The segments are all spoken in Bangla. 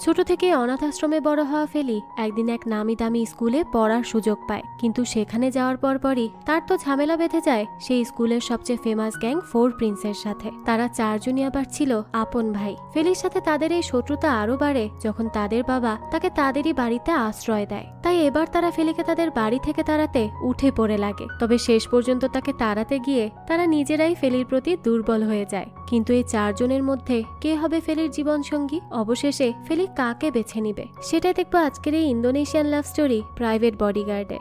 ছোট থেকে অনাথ আশ্রমে বড় হওয়া ফেলি একদিন এক নামি দামি স্কুলে পড়ার সুযোগ পায়, কিন্তু সেখানে যাওয়ার পরপরই তার তো ঝামেলা বেঁধে যায় সেই স্কুলের সবচেয়ে ফেমাস গ্যাং ফোর প্রিন্সের সাথে। তারা চারজনই আবার ছিল আপন ভাই। ফেলির সাথে তাদের এই শত্রুতা আরো বাড়ে যখন তাদের বাবা তাকে তাদেরই বাড়িতে আশ্রয় দেয়। তাই এবার তারা ফেলিকে তাদের বাড়ি থেকে তাড়াতে উঠে পড়ে লাগে। তবে শেষ পর্যন্ত তাকে তাড়াতে গিয়ে তারা নিজেরাই ফেলির প্রতি দুর্বল হয়ে যায়। কিন্তু এই চারজনের মধ্যে কে হবে ফেলির জীবনসঙ্গী? অবশেষে ফেলি কাকে বেছে নিবে সেটাই দেখবো আজকের এই ইন্দোনেশিয়ান লাভ স্টোরি প্রাইভেট বডিগার্ডে।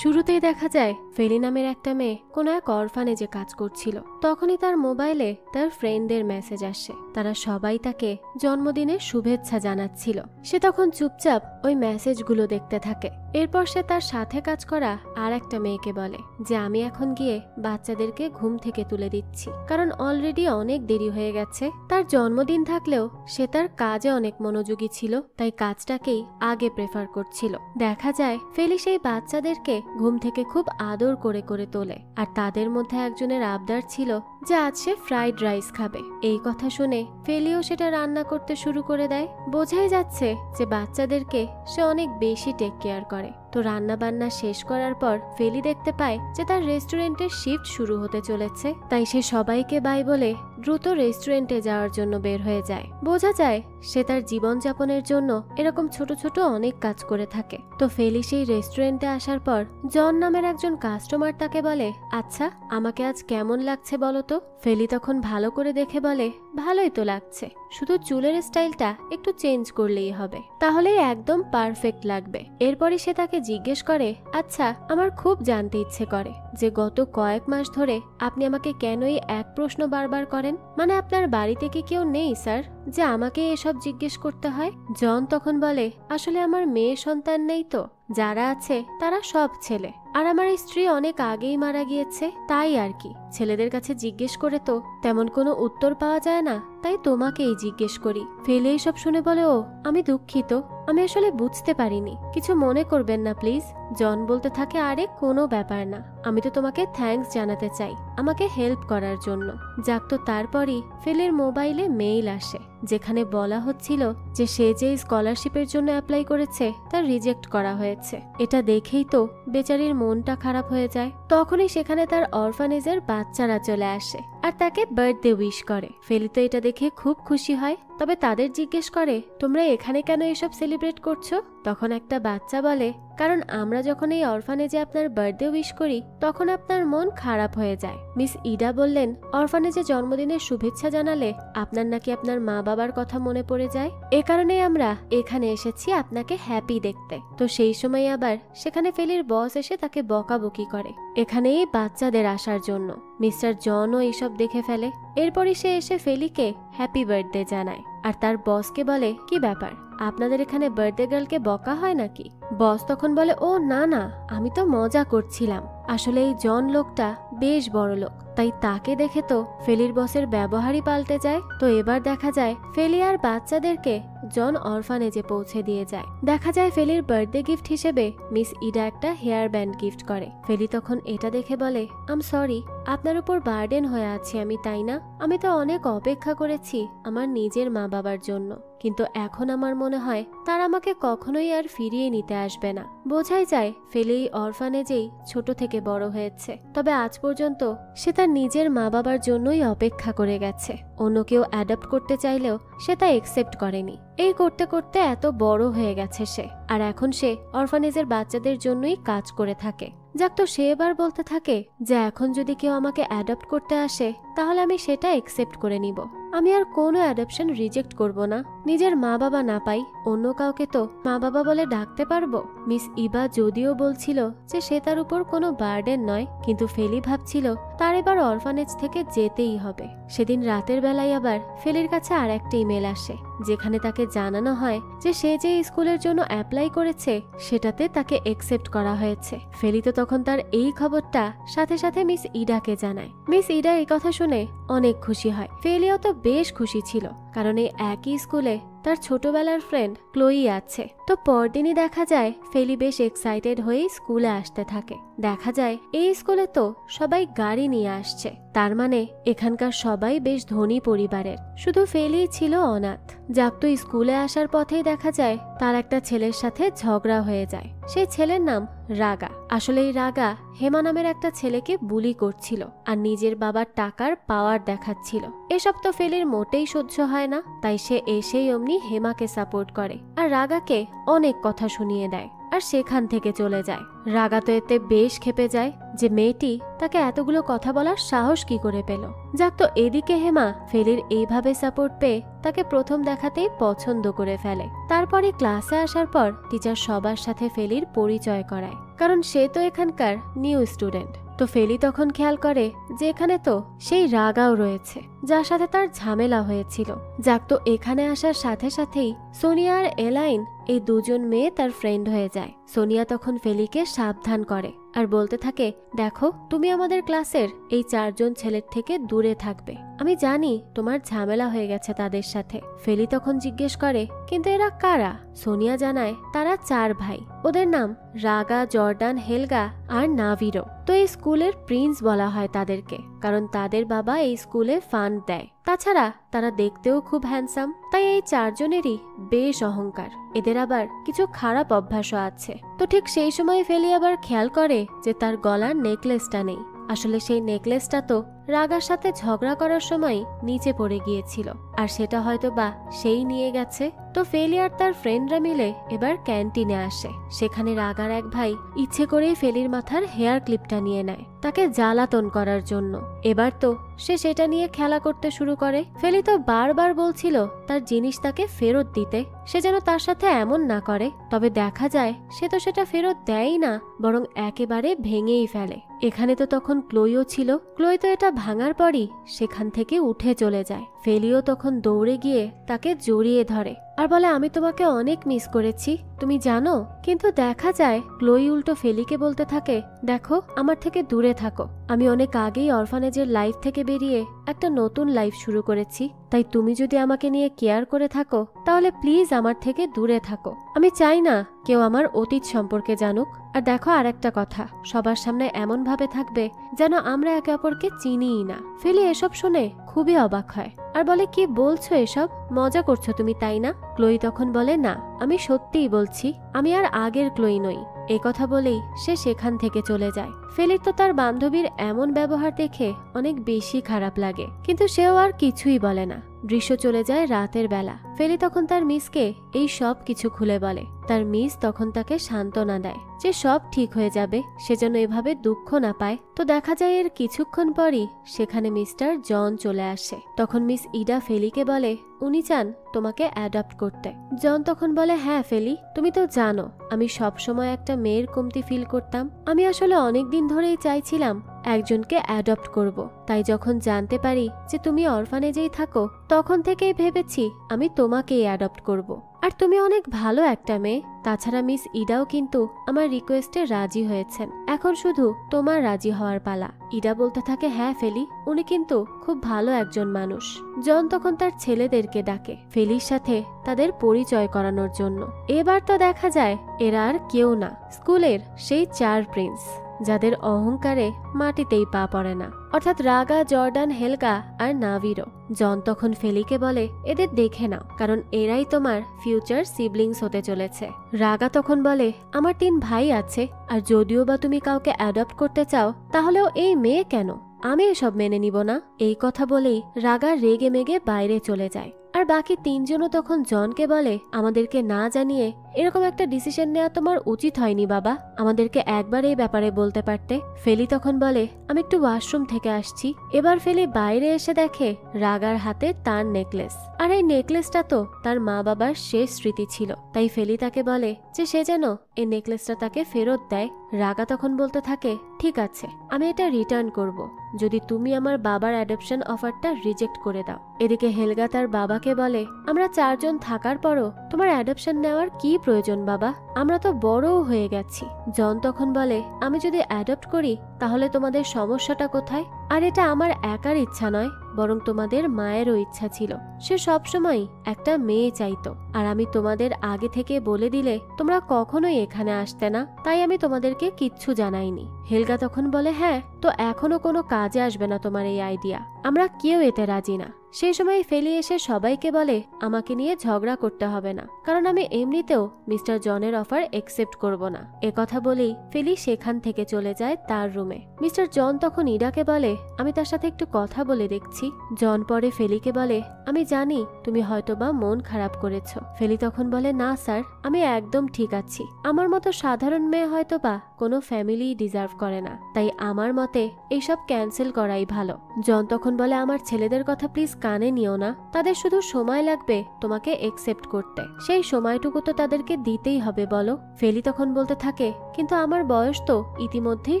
শুরুতেই দেখা যায় ফেলি নামের একটা মেয়ে কোনো এক অরফানেজে কাজ করছিল। তখনই তার মোবাইলে তার ফ্রেন্ডদের মেসেজ আসে। তারা সবাই তাকে জন্মদিনের শুভেচ্ছা জানাচ্ছিল। সে তখন চুপচাপ ওই মেসেজগুলো দেখতে থাকে। এরপর সে তার সাথে কাজ করা আর একটা মেয়েকে বলে যে আমি এখন গিয়ে বাচ্চাদেরকে ঘুম থেকে তুলে দিচ্ছি, কারণ অলরেডি অনেক দেরি হয়ে গেছে। তার জন্মদিন থাকলেও সে তার কাজে অনেক মনোযোগী ছিল, তাই কাজটাকেই আগে প্রেফার করছিল। দেখা যায় ফেলি সেই বাচ্চাদেরকে ঘুম থেকে খুব আদর করে করে তোলে, আর তাদের মধ্যে একজনের আবদার ছিল যে আজ সে ফ্রাইড রাইস খাবে। এই কথা শুনে ফেলিও সেটা রান্না করতে শুরু করে দেয়। বোঝাই যাচ্ছে যে বাচ্চাদেরকে সে অনেক বেশি টেক কেয়ার করে। তো রান্না বান্না শেষ করার পর ফেলি দেখতে পায় যে তার রেস্টুরেন্টের শিফট শুরু হতে চলেছে। তাই সে সবাইকে বাই বলে দ্রুত রেস্টুরেন্টে যাওয়ার জন্য বের হয়ে যায়। বোঝা যায় সে তার জীবনযাপনের জন্য এরকম ছোট ছোট অনেক কাজ করে থাকে। তো ফেলি সেই রেস্টুরেন্টে আসার পর জন নামের একজন কাস্টমার তাকে বলে, আচ্ছা আমাকে আজ কেমন লাগছে বলো তো? ফেলি তখন ভালো করে দেখে বলে, ভালোই তো লাগছে, শুধু চুলের স্টাইলটা একটু চেঞ্জ করলেই হবে, তাহলেই একদম পারফেক্ট লাগবে। এরপরই সে তাকে জিজ্ঞেস করে, আচ্ছা আমার খুব জানতে ইচ্ছে করে যে গত কয়েক মাস ধরে আপনি আমাকে কেন এই এক প্রশ্ন বারবার করেন? মানে আপনার বাড়িতে কি কেউ নেই স্যার যে আমাকে এসব জিজ্ঞেস করতে হয়? জন তখন বলে, আসলে আমার মেয়ে সন্তান নেই তো, যারা আছে তারা সব ছেলে, আর আমার স্ত্রী অনেক আগেই মারা গিয়েছে, তাই আর কি। ছেলেদের কাছে জিজ্ঞেস করে তো তেমন কোনো উত্তর পাওয়া যায় না, তাই তোমাকেই জিজ্ঞেস করি। ফেলে এইসব শুনে বলে, ও আমি দুঃখিত, আমি আসলে বুঝতে পারিনি, কিছু মনে করবেন না প্লিজ। জন বলতে থাকে, আরে কোনো ব্যাপার না, আমি তো তোমাকে থ্যাঙ্কস জানাতে চাই আমাকে হেল্প করার জন্য। যাক, তো তারপরই ফেলের মোবাইলে মেইল আসে যেখানে বলা হচ্ছিল যে সে যে স্কলারশিপের জন্য অ্যাপ্লাই করেছে তা রিজেক্ট করা হয়েছে। এটা দেখেই তো বেচারির মনটা খারাপ হয়ে যায়। তখনই সেখানে তার অরফানেজের বাচ্চারা চলে আসে আর তাকে বার্থডে উইশ করে। ফেলি তো এটা দেখে খুব খুশি হয়, তবে তাদের জিজ্ঞেস করে, তোমরা এখানে কেন এসব সেলিব্রেট করছো? তখন একটা বাচ্চা বলে, কারণ আমরা যখন এই অরফানেজে আপনার বার্থডে উইশ করি তখন আপনার মন খারাপ হয়ে যায়। মিস ইডা বললেন, অরফানেজে জন্মদিনের শুভেচ্ছা জানালে আপনার নাকি আপনার মা বাবার কথা মনে পড়ে যায়, এ কারণে আমরা এখানে এসেছি আপনাকে হ্যাপি দেখতে। তো সেই সময় আবার সেখানে ফেলির বস এসে তাকে বকাবকি করে এখানে এই বাচ্চাদের আসার জন্য। মিস্টার জনও এইসব দেখে ফেলে। এরপরই সে এসে ফেলিকে হ্যাপি বার্থডে জানায় আর তার বসকে বলে, কি ব্যাপার, আপনাদের এখানে বার্থডে গার্লকে বকা হয় নাকি? বস তখন বলে, ও না না, আমি তো মজা করছিলাম, আসলে এই জন লোকটা বেশ বড় লোক, তাই তাকে দেখে তো ফেলির বসের ব্যবহারই পাল্টে যায়। তো এবার দেখা যায় ফেলি আর বাচ্চাদেরকে জন অরফানেজে পৌঁছে দিয়ে যায়। দেখা যায় ফেলির বার্থডে গিফট হিসেবে মিস ইডা একটা হেয়ার ব্যান্ড গিফট করে। ফেলি তখন এটা দেখে বলে, আম সরি, আপনার উপর বার্ডেন হয়ে আছি আমি, তাই না? আমি তো অনেক অপেক্ষা করেছি আমার নিজের মা বাবার জন্য, কিন্তু এখন আমার মনে হয় তারা আমাকে কখনোই আর ফিরিয়ে নিতে আসবে না। বোঝাই যায় ফেলি এই অরফানেজেই ছোট থেকে বড় হয়েছে, তবে আজ পর্যন্ত সে তার নিজের মা বাবার জন্যই অপেক্ষা করে গেছে। অন্য কেউ অ্যাডপ্ট করতে চাইলেও সে তা একসেপ্ট করেনি। এই করতে করতে এত বড় হয়ে গেছে সে, আর এখন সে অরফানেজের বাচ্চাদের জন্যই কাজ করে থাকে। যাক, তো সে এবার বলতে থাকে যে এখন যদি কেউ আমাকে অ্যাডপ্ট করতে আসে তাহলে আমি সেটা একসেপ্ট করে নিব, আমি আর কোনো অ্যাডপশন রিজেক্ট করব না। নিজের মা বাবা না পাই অন্য কাউকে তো মা বাবা বলে ডাকতে পারবো। মিস ইবা যদিও বলছিল যে সে তার উপর কোনো বার্ডেন নয়, কিন্তু ফেলি ভাবছিল তার এবার অরফানেজ থেকে যেতেই হবে। সেদিন রাতের বেলায় আবার ফেলির কাছে আর একটা ইমেল আসে যেখানে তাকে জানানো হয় যে সে যে স্কুলের জন্য অ্যাপ্লাই করেছে সেটাতে তাকে একসেপ্ট করা হয়েছে। ফেলি তো তখন তার এই খবরটা সাথে সাথে মিস ইডাকে জানায়। মিস ইডা এই কথা শুনে অনেক খুশি হয়। ফেলিও তো বেশ খুশি ছিল, কারণ এই একই স্কুলে তার ছোটবেলার ফ্রেন্ড ক্লোই আছে। তো পরদিনই দেখা যায় ফেলি বেশ এক্সাইটেড হয়ে স্কুলে আসতে থাকে। দেখা যায় এই স্কুলে তো সবাই গাড়ি নিয়ে আসছে, তার মানে এখানকার সবাই বেশ ধনী পরিবারের, শুধু ফেলি ছিল অনাথ। যাক, তো স্কুলে আসার পথেই দেখা যায় তার একটা ছেলের সাথে ঝগড়া হয়ে যায়। সেই ছেলের নাম রাগা। আসলে এই রাগা হেমা নামের একটা ছেলেকে বুলি করছিল আর নিজের বাবার টাকার পাওয়ার দেখাচ্ছিল। এসব তো ফেলির মোটেই সহ্য হয় না, তাই সে এসেই অমনি হেমাকে সাপোর্ট করে আর রাগাকে অনেক কথা শুনিয়ে দেয় আর সেখান থেকে চলে যায়। রাগা তো এতে বেশ ক্ষেপে যায় যে মেয়েটি তাকে এতগুলো কথা বলার সাহস কি করে পেল। যাক, তো এদিকে হেমা ফেলির এইভাবে সাপোর্ট পেয়ে তাকে প্রথম দেখাতেই পছন্দ করে ফেলে। তারপরে ক্লাসে আসার পর টিচার সবার সাথে ফেলির পরিচয় করায়, কারণ সে তো এখানকার নিউ স্টুডেন্ট। তো ফেলি তখন খেয়াল করে যে এখানে তো সেই রাগাও রয়েছে, যার সাথে তার ঝামেলা হয়েছিল। যাক, তো এখানে আসার সাথে সাথেই সোনিয়া আর এলাইন এই দুজন মেয়ে তার ফ্রেন্ড হয়ে যায়। সোনিয়া তখন ফেলিকে সাবধান করে আর বলতে থাকে, দেখো তুমি আমাদের ক্লাসের এই 4 জন ছেলের থেকে দূরে থাকবে, আমি জানি তোমার ঝামেলা হয়ে গেছে তাদের সাথে। ফেলি তখন জিজ্ঞেস করে, কিন্তু এরা কারা? সোনিয়া জানায় তারা 4 ভাই, ওদের নাম রাগা, জর্ডান, হেলগা আর নাভিরো। তো এই স্কুলের প্রিন্স বলা হয় তাদেরকে, কারণ তাদের বাবা এই স্কুলে ফান্ড দেয়। তাছাড়া তারা দেখতেও খুব হ্যান্ডসাম, তাই এই 4 জনেরই বেশ অহংকার। এদের আবার কিছু খারাপ অভ্যাসও আছে। তো ঠিক সেই সময় ফেলি আবার খেয়াল করে যে তার গলার নেকলেসটা নেই। আসলে সেই নেকলেসটা তো রাগার সাথে ঝগড়া করার সময় নিচে পড়ে গিয়েছিল, আর সেটা হয়তো বা সেই নিয়ে গেছে। তো ফেলি আর তার ফ্রেন্ডরা মিলে এবার ক্যান্টিনে আসে। সেখানে রাগার এক ভাই ইচ্ছে করেই ফেলির মাথার হেয়ার ক্লিপটা নিয়ে নেয় তাকে জ্বালাতন করার জন্য। এবার তো সে সেটা নিয়ে খেলা করতে শুরু করে। ফেলি তো বারবার বলছিল তার জিনিস তাকে ফেরত দিতে, সে যেন তার সাথে এমন না করে। তবে দেখা যায় সে তো সেটা ফেরত দেয়ই না, বরং একেবারে ভেঙেই ফেলে। এখানে তো তখন ক্লোইও ছিল। ক্লোই তো এটা ভাঙার পরই সেখান থেকে উঠে চলে যায়। ফেলিও তখন দৌড়ে গিয়ে তাকে জড়িয়ে ধরে আর বলে, আমি তোমাকে অনেক মিস করেছি, তুমি জানো। কিন্তু দেখা যায় ক্লোই উল্টো ফেলিকে বলতে থাকে, দেখো আমার থেকে দূরে থাকো, আমি অনেক আগেই অরফানেজের লাইফ থেকে বেরিয়ে একটা নতুন লাইফ শুরু করেছি, তাই তুমি যদি আমাকে নিয়ে কেয়ার করে থাকো তাহলে প্লিজ আমার থেকে দূরে থাকো। আমি চাই না কেউ আমার অতীত সম্পর্কে জানুক। আর দেখো, আর একটা কথা, সবার সামনে এমন ভাবে থাকবে যেন আমরা একে অপরকে চিনিই না। ফেলি এসব শুনে খুবই অবাক হয় আর বলে, কি বলছো এসব? মজা করছো তুমি, তাই না? ক্লোই তখন বলে, না, আমি সত্যিই বলছি, আমি আর আগের ক্লোই নই। এই কথা বলেই সে সেখান থেকে চলে যায়। ফেলির তো তার বান্ধবীর এমন ব্যবহার দেখে অনেক বেশি খারাপ লাগে, কিন্তু সেও আর কিছুই বলে না। দৃশ্য চলে যায় রাতের বেলা। ফেলি তখন তার মিসকে এই সব কিছু খুলে বলে। তার মিস তখন তাকে সান্ত্বনা দেয় যে সব ঠিক হয়ে যাবে, সে যেন এভাবে দুঃখ না পায়। তো দেখা যায় এর কিছুক্ষণ পরই সেখানে মিস্টার জন চলে আসে। তখন মিস ইডা ফেলিকে বলে, উনি চান তোমাকে অ্যাডপ্ট করতে। জন তখন বলে, হ্যাঁ ফেলি, তুমি তো জানো আমি সব সময় একটা মেয়ের কমতি ফিল করতাম। আমি আসলে অনেকদিন ধরেই চাইছিলাম একজনকে অ্যাডপ্ট করব। তাই যখন জানতে পারি যে তুমি অরফানেজেই থাকো, তখন থেকেই ভেবেছি আমি তোমাকেই অ্যাডপ্ট করব। আর তুমি অনেক ভালো একটা মেয়ে। তাছাড়া মিস ইডাও কিন্তু আমার রিকোয়েস্টে রাজি হয়েছেন, এখন শুধু তোমার রাজি হওয়ার পালা। ইডা বলতে থাকে, হ্যাঁ ফেলি, উনি কিন্তু খুব ভালো একজন মানুষ। জন তখন তার ছেলেদেরকে ডাকে ফেলির সাথে তাদের পরিচয় করানোর জন্য। এবার তো দেখা যায় এরা আর কেউ না, স্কুলের সেই 4 প্রিন্স, যাদের অহংকারে মাটিতেই পা পড়ে না, অর্থাৎ রাগা, জর্ডান, হেলগা আর নাভিরো। জন তখন ফেলিকে বলে, এদের দেখে নাও, কারণ এরাই তোমার ফিউচার সিবলিংস হতে চলেছে। রাগা তখন বলে, আমার 3 ভাই আছে, আর যদিও বা তুমি কাউকে অ্যাডপ্ট করতে চাও, তাহলেও এই মেয়ে কেন? আমি এসব মেনে নিব না। এই কথা বলেই রাগা রেগে মেগে বাইরে চলে যায়। আর বাকি 3 জনও তখন জনকে বলে, আমাদেরকে না জানিয়ে এরকম একটা ডিসিশন নেওয়া তোমার উচিত হয়নি বাবা, আমাদেরকে একবার এই ব্যাপারে বলতে পারতে। ফেলি তখন বলে, আমি একটু ওয়াশরুম থেকে আসছি। এবার ফেলি বাইরে এসে দেখে রাগার হাতে তার নেকলেস, আর এই নেকলেসটা তো তার মা বাবার শেষ স্মৃতি ছিল। তাই ফেলি তাকে বলে যে সে যেন এই নেকলেসটা তাকে ফেরত দেয়। রাগা তখন বলতে থাকে, ঠিক আছে, আমি এটা রিটার্ন করব যদি তুমি আমার বাবার অ্যাডপশন অফারটা রিজেক্ট করে দাও। এদিকে হেলগা তার বাবাকে বলে, আমরা 4 জন থাকার পরও তোমার অ্যাডপশন নেওয়ার কি প্রয়োজন বাবা, আমরা তো বড়ও হয়ে গেছি। জন তখন বলে, আমি যদি অ্যাডপ্ট করি তাহলে তোমাদের সমস্যাটা কোথায়? আর এটা আমার একার ইচ্ছা নয়, বরং তোমাদের মায়েরও ইচ্ছা ছিল। সে সবসময় একটা মেয়ে চাইতো, আর আমি তোমাদের আগে থেকে বলে দিলে তোমরা কখনোই এখানে আসতে না, তাই আমি তোমাদেরকে কিচ্ছু জানাইনি। হেলগা তখন বলে, হ্যাঁ, তো এখনো কোনো কাজে আসবে না তোমার এই আইডিয়া, আমরা কেউ এতে রাজি না। সেই সময় ফেলি এসে সবাইকে বলে, আমাকে নিয়ে ঝগড়া করতে হবে না, কারণ আমি এমনিতেও মিস্টার জনের অফার একসেপ্ট করব না। একথা বলেই ফেলি সেখান থেকে চলে যায় তার রুমে। মিস্টার জন তখন ইডাকে বলে, আমি তার সাথে একটু কথা বলে দেখছি। জন পরে ফেলিকে বলে, আমি জানি তুমি হয়তোবা মন খারাপ করেছ। ফেলি তখন বলে, না স্যার, আমি একদম ঠিক আছি। আমার মতো সাধারণ মেয়ে হয়তোবা কোনো ফ্যামিলি ডিজার্ভ করে না, তাই আমার মতে এইসব ক্যান্সেল করাই ভালো। জন তখন বলে, আমার ছেলেদের কথা প্লিজ কানে নিও না, তাদের শুধু সময় লাগবে তোমাকে একসেপ্ট করতে, সেই সময়টুকু তো তাদেরকে দিতেই হবে বলো। ফেলি তখন বলতে থাকে, কিন্তু আমার বয়স তো ইতিমধ্যেই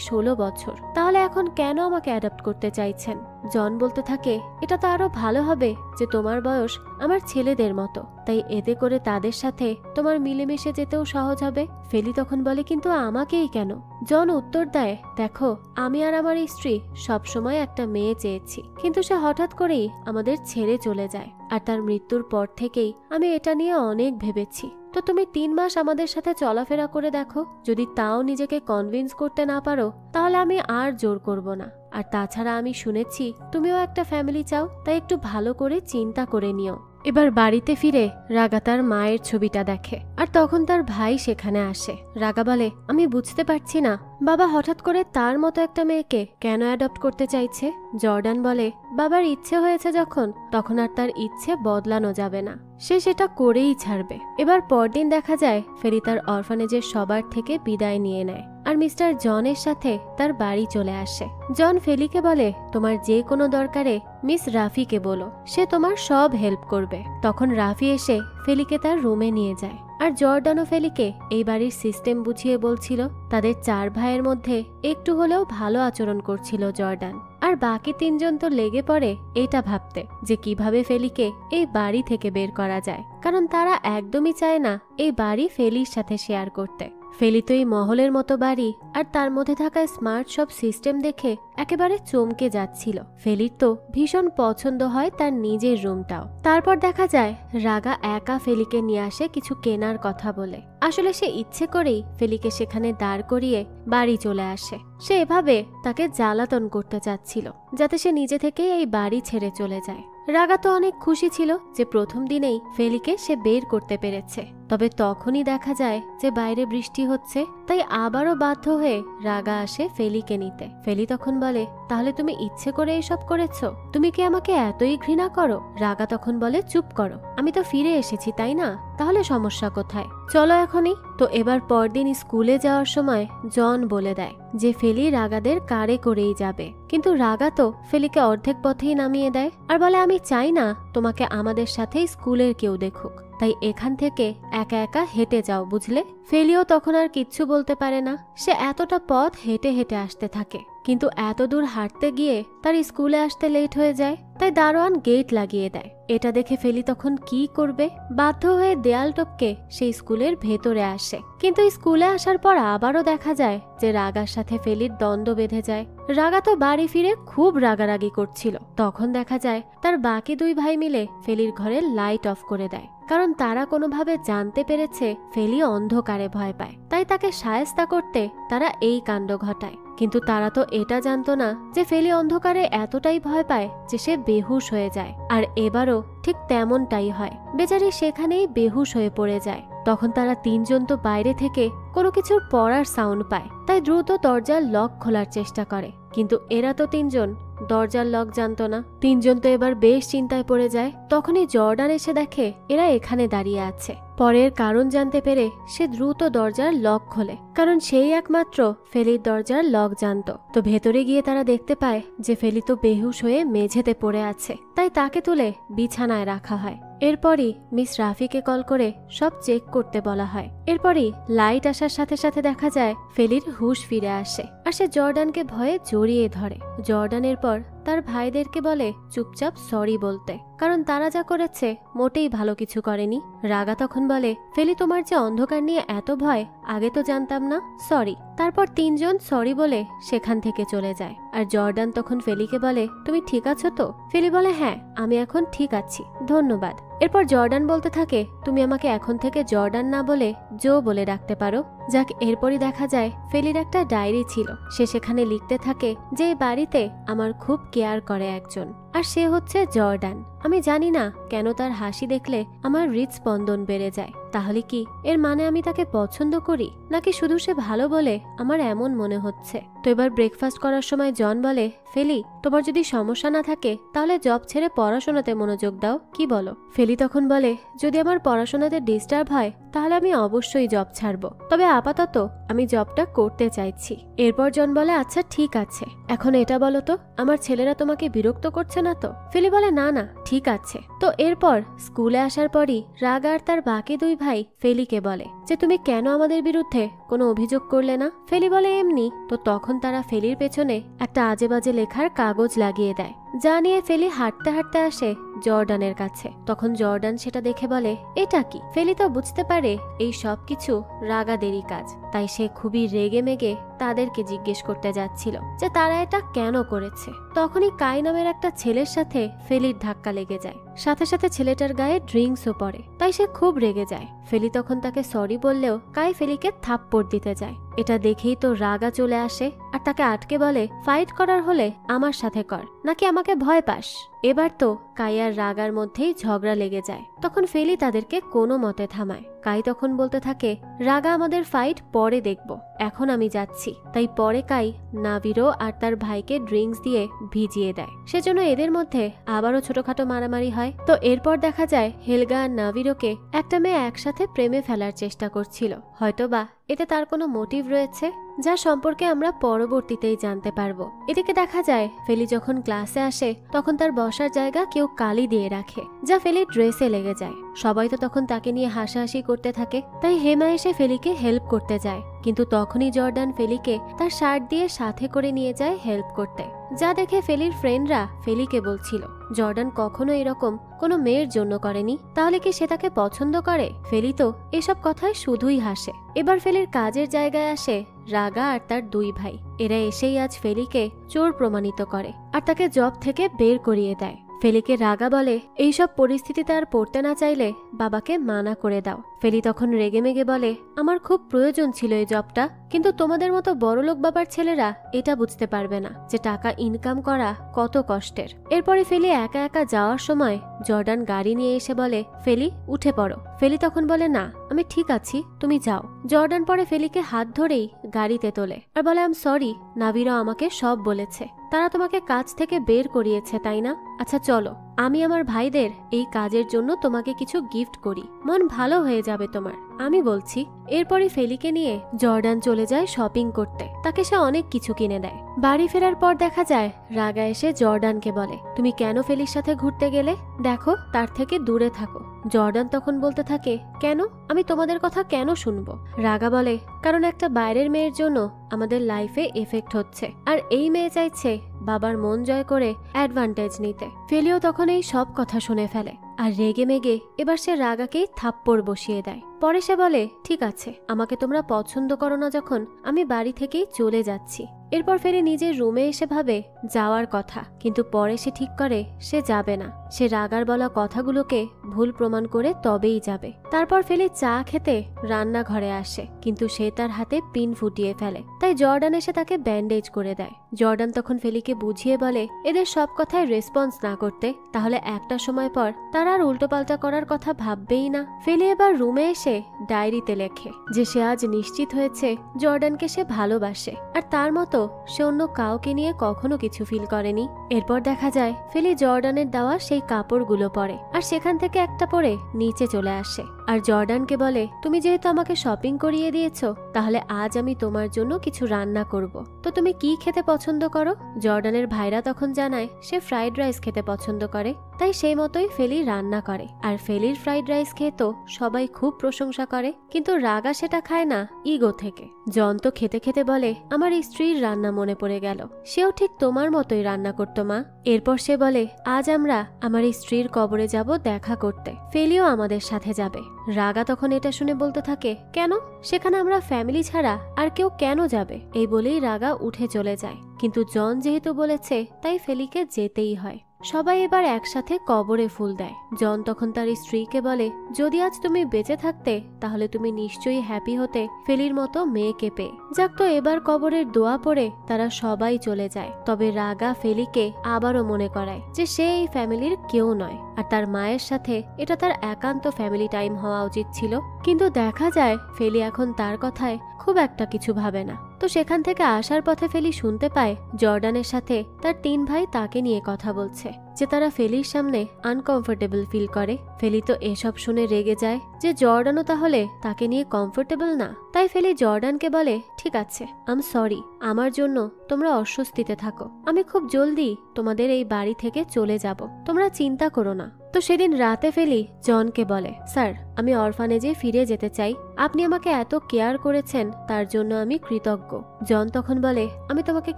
16 বছর, তাহলে এখন কেন আমাকে অ্যাডপ্ট করতে চাইছেন? জন বলতে থাকে, এটা তো আরো ভালো হবে যে তোমার বয়স আমার ছেলেদের মতো, তাই এতে করে তাদের সাথে তোমার মিলেমিশে যেতেও সহজ হবে। ফেলি তখন বলে, কিন্তু আমাকেই কেন? জন উত্তর দেয়, দেখো, আমি আর আমার স্ত্রী সবসময় একটা মেয়ে চেয়েছি, কিন্তু সে হঠাৎ করেই আমাদের ছেড়ে চলে যায়, আর তার মৃত্যুর পর থেকেই আমি এটা নিয়ে অনেক ভেবেছি। তো তুমি 3 মাস আমাদের সাথে চলাফেরা করে দেখো, যদি তাও নিজেকে কনভিন্স করতে না পারো তাহলে আমি আর জোর করব না। আর তাছাড়া আমি শুনেছি তুমিও একটা ফ্যামিলি চাও, তাই একটু ভালো করে চিন্তা করে নিও। এবার বাড়িতে ফিরে রাগা তার মায়ের ছবিটা দেখে, আর তখন তার ভাই সেখানে আসে। রাগা বলে, আমি বুঝতে পারছি না বাবা হঠাৎ করে তার মতো একটা মেয়েকে কেন অ্যাডপ্ট করতে চাইছে। জর্ডান বলে, বাবার ইচ্ছে হয়েছে যখন, তখন আর তার ইচ্ছে বদলানো যাবে না, সে সেটা করেই ছাড়বে। এবার পরদিন দেখা যায় ফেরি তার অরফানেজের সবার থেকে বিদায় নিয়ে নেয়, আর মিস্টার জনের সাথে তার বাড়ি চলে আসে। জন ফেলিকে বলে, তোমার যে কোনো দরকারে মিস রাফিকে বলো, সে তোমার সব হেল্প করবে। তখন রাফি এসে ফেলিকে তার রুমে নিয়ে যায়, আর জর্ডান ও ফেলিকে এই বাড়ির সিস্টেম বুঝিয়ে বলছিল। তাদের 4 ভাইয়ের মধ্যে একটু হলেও ভালো আচরণ করছিল জর্ডান, আর বাকি 3 জন তো লেগে পড়ে এটা ভাবতে যে কিভাবে ফেলিকে এই বাড়ি থেকে বের করা যায়, কারণ তারা একদমই চায় না এই বাড়ি ফেলির সাথে শেয়ার করতে। ফেলি তো এই মহলের মতো বাড়ি আর তার মধ্যে থাকা স্মার্ট সব সিস্টেম দেখে একেবারে চমকে যাচ্ছিল। ফেলির তো ভীষণ পছন্দ হয় তার নিজের রুমটাও। তারপর দেখা যায় রাগা একা ফেলিকে নিয়ে আসে কিছু কেনার কথা বলে। আসলে সে ইচ্ছে করেই ফেলিকে সেখানে দাঁড় করিয়ে বাড়ি চলে আসে। সে এভাবে তাকে জ্বালাতন করতে চাচ্ছিল যাতে সে নিজে থেকেই এই বাড়ি ছেড়ে চলে যায়। রাগা তো অনেক খুশি ছিল যে প্রথম দিনেই ফেলিকে সে বের করতে পেরেছে। তবে তখনই দেখা যায় যে বাইরে বৃষ্টি হচ্ছে, তাই আবারও বাধ্য হয়ে রাগা আসে ফেলিকে নিতে। ফেলি তখন বলে, তাহলে তুমি ইচ্ছে করে এসব করেছো? তুমি কি আমাকে এতই ঘৃণা করো? রাগা তখন বলে, চুপ করো, আমি তো ফিরে এসেছি তাই না, তাহলে সমস্যা কোথায়, চলো এখনই। তো এবার পরদিন স্কুলে যাওয়ার সময় জন বলে দেয় যে ফেলি রাগাদের কারে করেই যাবে, কিন্তু রাগা তো ফেলিকে অর্ধেক পথেই নামিয়ে দেয় আর বলে, আমি চাই না তোমাকে আমাদের সাথে স্কুলের কেউ দেখুক, তাই এখান থেকে একা একা হেঁটে যাও, বুঝলে? ফেলিও তখন আর কিচ্ছু বলতে পারে না। সে এতটা পথ হেঁটে হেঁটে আসতে থাকে, কিন্তু এত দূর হাঁটতে গিয়ে তার স্কুলে আসতে লেট হয়ে যায়, তাই দারোয়ান গেট লাগিয়ে দেয়। এটা দেখে ফেলি তখন কি করবে, বাধ্য হয়ে দেয়াল টপকে সেই স্কুলের ভেতরে আসে। কিন্তু স্কুলে আসার পর আবারও দেখা যায় যে রাগার সাথে ফেলির দ্বন্দ্ব বেঁধে যায়। রাগা তো বাড়ি ফিরে খুব রাগারাগি করছিল। তখন দেখা যায় তার বাকি 2 ভাই মিলে ফেলির ঘরে লাইট অফ করে দেয়, কারণ তারা কোনোভাবে জানতে পেরেছে ফেলি অন্ধকারে ভয় পায়, তাই তাকে শায়েস্তা করতে তারা এই কাণ্ড ঘটায়। কিন্তু তারা তো এটা জানতো না যে ফেলি অন্ধকারে এতটাই ভয় পায় যে সে বেহুশ হয়ে যায়। আর এবারও ঠিক তেমনটাই হয়, বেচারি সেখানেই বেহুশ হয়ে পড়ে যায়। তখন তারা 3 জন তো বাইরে থেকে কোনো কিছুর পড়ার সাউন্ড পায়, তাই দ্রুত দরজার লক খোলার চেষ্টা করে, কিন্তু এরা তো 3 জন দরজার লক জানতো না। 3 জন তো এবার বেশ চিন্তায় পড়ে যায়। তখনই জর্ডান এসে দেখে এরা এখানে দাঁড়িয়ে আছে। পরের কারণ জানতে পেরে সে দ্রুত দরজার লক খোলে, কারণ সেই একমাত্র ফেলির দরজার লক জানতো। তো ভেতরে গিয়ে তারা দেখতে পায় যে ফেলি তো বেহুশ হয়ে মেঝেতে পড়ে আছে, তাই তাকে তুলে বিছানায় রাখা হয়। এরপরই মিস রাফিকে কল করে সব চেক করতে বলা হয়। এরপরই লাইট আসার সাথে সাথে দেখা যায় ফেলির হুঁশ ফিরে আসে, আর সে জর্ডানকে ভয়ে জড়িয়ে ধরে। জর্ডানের পর তার ভাইদেরকে বলে চুপচাপ সরি বলতে, কারণ তারা যা করেছে মোটেই ভালো কিছু করেনি। রাগা তখন বলে, ফেলি তোমার যে অন্ধকার নিয়ে এত ভয় আগে তো জানতাম না, সরি। তারপর 3 জন সরি বলে সেখান থেকে চলে যায়। আর জর্ডান তখন ফেলিকে বলে, তুমি ঠিক আছো তো? ফেলি বলে, হ্যাঁ আমি এখন ঠিক আছি, ধন্যবাদ। এরপর জর্ডান বলতে থাকে, তুমি আমাকে এখন থেকে জর্ডান না বলে জো বলে ডাকতে পারো। যাক, এরপরই দেখা যায় ফেলির একটা ডায়েরি ছিল। সে সেখানে লিখতে থাকে যে এই বাড়িতে আমার খুব কেয়ার করে একজন, আর সে হচ্ছে জর্ডান। আমি জানি না কেন তার হাসি দেখলে আমার হৃদস্পন্দন বেড়ে যায়। তাহলে কি এর মানে আমি তাকে পছন্দ করি, নাকি শুধু সে ভালো বলে আমার এমন মনে হচ্ছে? তো এবার ব্রেকফাস্ট করার সময় জন বলে, ফেলি তোমার যদি সমস্যা না থাকে তাহলে জব ছেড়ে পড়াশোনাতে মনোযোগ দাও, কি বলো? ফেলি তখন বলে, যদি আমার পড়াশোনাতে ডিস্টার্ব হয় তাহলে আমি অবশ্যই জব ছাড়বো, তবে আপাতত আমি জবটা করতে চাইছি। এরপর জন বলে, আচ্ছা ঠিক আছে, এখন এটা বলো তো আমার ছেলেরা তোমাকে বিরক্ত করছে না তো? ফেলি বলে, না না ঠিক আছে। তো এরপর স্কুলে আসার পরই রাগা আর তার বাকি দুই ভাই ফেলিকে বলে যে তুমি কেন আমাদের বিরুদ্ধে কোনো অভিযোগ করলে না? ফেলি বলে, এমনি। তো তখন তারা ফেলির পেছনে একটা আজে বাজে লেখার কাগজ লাগিয়ে দেয়, যা নিয়ে ফেলি হাঁটতে হাঁটতে আসে জর্ডানের কাছে। তখন জর্ডান সেটা দেখে বলে, এটা কি? ফেলি তো বুঝতে পারে এই সব কিছু রাগাদেরই কাজ, তাই সে খুবই রেগে মেগে তাদেরকে জিজ্ঞেস করতে যাচ্ছিল যে তারা এটা কেন করেছে। তখনই কাই নামের একটা ছেলের সাথে ফেলির ধাক্কা লেগে যায়, সাথে সাথে ছেলেটার গায়ে ড্রিঙ্কসও পড়ে, তাই সে খুব রেগে যায়। ফেলি তখন তাকে সরি বললেও কাই ফেলিকে থাপ্পড় দিতে যায়। এটা দেখেই তো রাগা চলে আসে আর তাকে আটকে বলে, ফাইট করার হলে আমার সাথে কর, নাকি আমাকে ভয় পাস? এবার তো কাই আর রাগার মধ্যেই ঝগড়া লেগে যায়। তখন ফেলি তাদেরকে কোনো মতে থামায়। কাই তখন বলতে থাকে, রাগা আমাদের ফাইট পরে দেখব, এখন আমি যাচ্ছি। তাই পরে কাই নাভিরো আর তার ভাইকে ড্রিঙ্কস দিয়ে ভিজিয়ে দেয়, সেজন্য এদের মধ্যে আবারও ছোটখাটো মারামারি হয়। তো এরপর দেখা যায় হেলগা আর নাভিরোকে একটা মেয়ে একসাথে প্রেমে ফেলার চেষ্টা করছিল, হয়তোবা এতে তার কোনো মোটিভ রয়েছে, যা সম্পর্কে আমরা পরবর্তীতেই জানতে পারবো। এদিকে দেখা যায় ফেলি যখন ক্লাসে আসে তখন তার বসার জায়গা কেউ কালি দিয়ে রাখে, যা ফেলির ড্রেসে লেগে যায়। সবাই তো তখন তাকে নিয়ে হাসাহাসি করতে থাকে, তাই হেমা এসে ফেলিকে হেল্প করতে যায়, কিন্তু তখনই জর্ডান ফেলিকে তার শার্ট দিয়ে সাথে করে নিয়ে যায় হেল্প করতে, যা দেখে ফেলির ফ্রেন্ডরা ফেলিকে বলছিল জর্ডান কখনো এরকম কোনো মেয়ের জন্য করেনি, তাহলে কি সে তাকে পছন্দ করে? ফেলি তো এসব কথায় শুধুই হাসে। এবার ফেলির কাজের জায়গায় আসে রাগা আর তার দুই ভাই। এরা এসেই আজ ফেলিকে চোর প্রমাণিত করে আর তাকে জব থেকে বের করিয়ে দেয়। ফেলিকে রাগা বলে, এইসব পরিস্থিতিতে আর পড়তে না চাইলে বাবাকে মানা করে দাও। ফেলি তখন রেগে মেগে বলে, আমার খুব প্রয়োজন ছিল এই জবটা, কিন্তু তোমাদের মতো বড়লোক বাবার ছেলেরা এটা বুঝতে পারবে না যে টাকা ইনকাম করা কত কষ্টের। এরপরে ফেলি একা একা যাওয়ার সময় জর্ডান গাড়ি নিয়ে এসে বলে, ফেলি উঠে পড়ো। ফেলি তখন বলে, না আমি ঠিক আছি, তুমি যাও। জর্ডান পরে ফেলিকে হাত ধরেই গাড়িতে তোলে আর বলে, আই এম সরি, নাভিরা আমাকে সব বলেছে, তারা তোমাকে কাজ থেকে বের করিয়েছে তাই না? আচ্ছা চলো, আমি আমার ভাইদের এই কাজের জন্য তোমাকে কিছু গিফট করি, মন ভালো হয়ে যাবে তোমার, আমি বলছি। এরপরই ফেলিকে নিয়ে জর্ডান চলে যায় শপিং করতে, তাকে সে অনেক কিছু কিনে দেয়। বাড়ি ফেরার পর দেখা যায় রাগা এসে জর্ডানকে বলে, তুমি কেন ফেলির সাথে ঘুরতে গেলে? দেখো তার থেকে দূরে থাকো। জর্ডান তখন বলতে থাকে, কেন? আমি তোমাদের কথা কেন শুনবো? রাগা বলে, কারণ একটা বাইরের মেয়ের জন্য আমাদের লাইফে এফেক্ট হচ্ছে, আর এই মেয়ে চাইছে বাবার মন জয় করে অ্যাডভান্টেজ নিতে। ফেলিও তখন এই সব কথা শুনে ফেলে আর রেগে মেগে এবার সে রাগাকেই থাপ্পড় বসিয়ে দেয়। পরে সে বলে, ঠিক আছে, আমাকে তোমরা পছন্দ করো না যখন, আমি বাড়ি থেকেই চলে যাচ্ছি। এরপর ফেলি নিজের রুমে এসে ভাবে যাওয়ার কথা, কিন্তু পরে সে ঠিক করে সে যাবে না। সে রাগার বলা কথাগুলোকে ভুল প্রমাণ করে তবেই যাবে। তারপর ফেলি চা খেতে রান্নাঘরে আসে, কিন্তু সে তার হাতে পিন ফুটিয়ে ফেলে, তাই জর্ডান এসে তাকে ব্যান্ডেজ করে দেয়। জর্ডান তখন ফেলিকে বুঝিয়ে বলে, এদের সব কথায় রেসপন্স না করতে, তাহলে একটা সময় পর তারা আর উল্টোপাল্টা করার কথা ভাববেই না। ফেলি এবার রুমে এসে ডায়েরিতে লেখে যে সে আজ নিশ্চিত হয়েছে জর্ডানকে সে ভালোবাসে, আর তার মতো সে অন্য কাউকে নিয়ে কখনো কিছু ফিল করেনি। এরপর দেখা যায় ফেলি জর্ডানের দেওয়া সেই কাপড়গুলো পরে আর সেখান থেকে একটা পরে নিচে চলে আসে আর জর্ডানকে বলে, তুমি যেহেতু আমাকে শপিং করিয়ে দিয়েছো, তাহলে আজ আমি তোমার জন্য কিছু রান্না করব, তো তুমি কি খেতে পছন্দ করো? জর্ডানের ভাইরা তখন জানায় সে ফ্রাইড রাইস খেতে পছন্দ করে, তাই সেই মতোই ফেলি রান্না করে। আর ফেলির ফ্রাইড রাইস খেয়ে তো সবাই খুব প্রশংসা করে, কিন্তু রাগা সেটা খায় না ইগো থেকে। জন তো খেতে খেতে বলে, আমার স্ত্রীর রান্না মনে পড়ে গেল, সেও ঠিক তোমার মতোই রান্না করতো মা। এরপর সে বলে, আজ আমরা আমার স্ত্রীর কবরে যাব দেখা করতে, ফেলিও আমাদের সাথে যাবে। রাগা তখন এটা শুনে বলতে থাকে, কেন? সেখানে আমরা ফ্যামিলি ছাড়া আর কেউ কেন যাবে? এই বলেই রাগা উঠে চলে যায়। কিন্তু জন যেহেতু বলেছে তাই ফেলিকে যেতেই হয়। সবাই এবার একসাথে কবরে ফুল দেয়। জন তখন তার স্ত্রীকে বলে, যদি আজ তুমি বেঁচে থাকতে তাহলে তুমি নিশ্চয়ই হ্যাপি হতে ফেলির মতো মেয়েকে পেয়ে। যাক, তো এবার কবরের দোয়া পড়ে তারা সবাই চলে যায়। তবে রাগা ফেলিকে আবারও মনে করায় যে সে এই ফ্যামিলির কেউ নয়, আর তার মায়ের সাথে এটা তার একান্ত ফ্যামিলি টাইম হওয়া উচিত ছিল। কিন্তু দেখা যায় ফেলি এখন তার কথায় খুব একটা কিছু ভাবে না। তো সেখান থেকে আসার পথে ফেলি শুনতে পায় জর্ডানের সাথে তার 3 ভাই তাকে নিয়ে কথা বলছে, যে তারা ফেলির সামনে আনকমফোর্টেবল ফিল করে। ফেলি তো এসব শুনে রেগে যায় যে জর্ডানও তাহলে তাকে নিয়ে কমফোর্টেবল না। তাই ফেলি জর্ডানকে বলে, ঠিক আছে, আম সরি, আমার জন্য তোমরা অস্বস্তিতে থাকো, আমি খুব জলদি তোমাদের এই বাড়ি থেকে চলে যাব, তোমরা চিন্তা করো না। তো সেদিন রাতে ফেলি জনকে বলে, স্যার, আমি অরফানেজে ফিরে যেতে চাই, আপনি আমাকে এত কেয়ার করেছেন তার জন্য আমি কৃতজ্ঞ। জন তখন বলে, আমি তোমাকে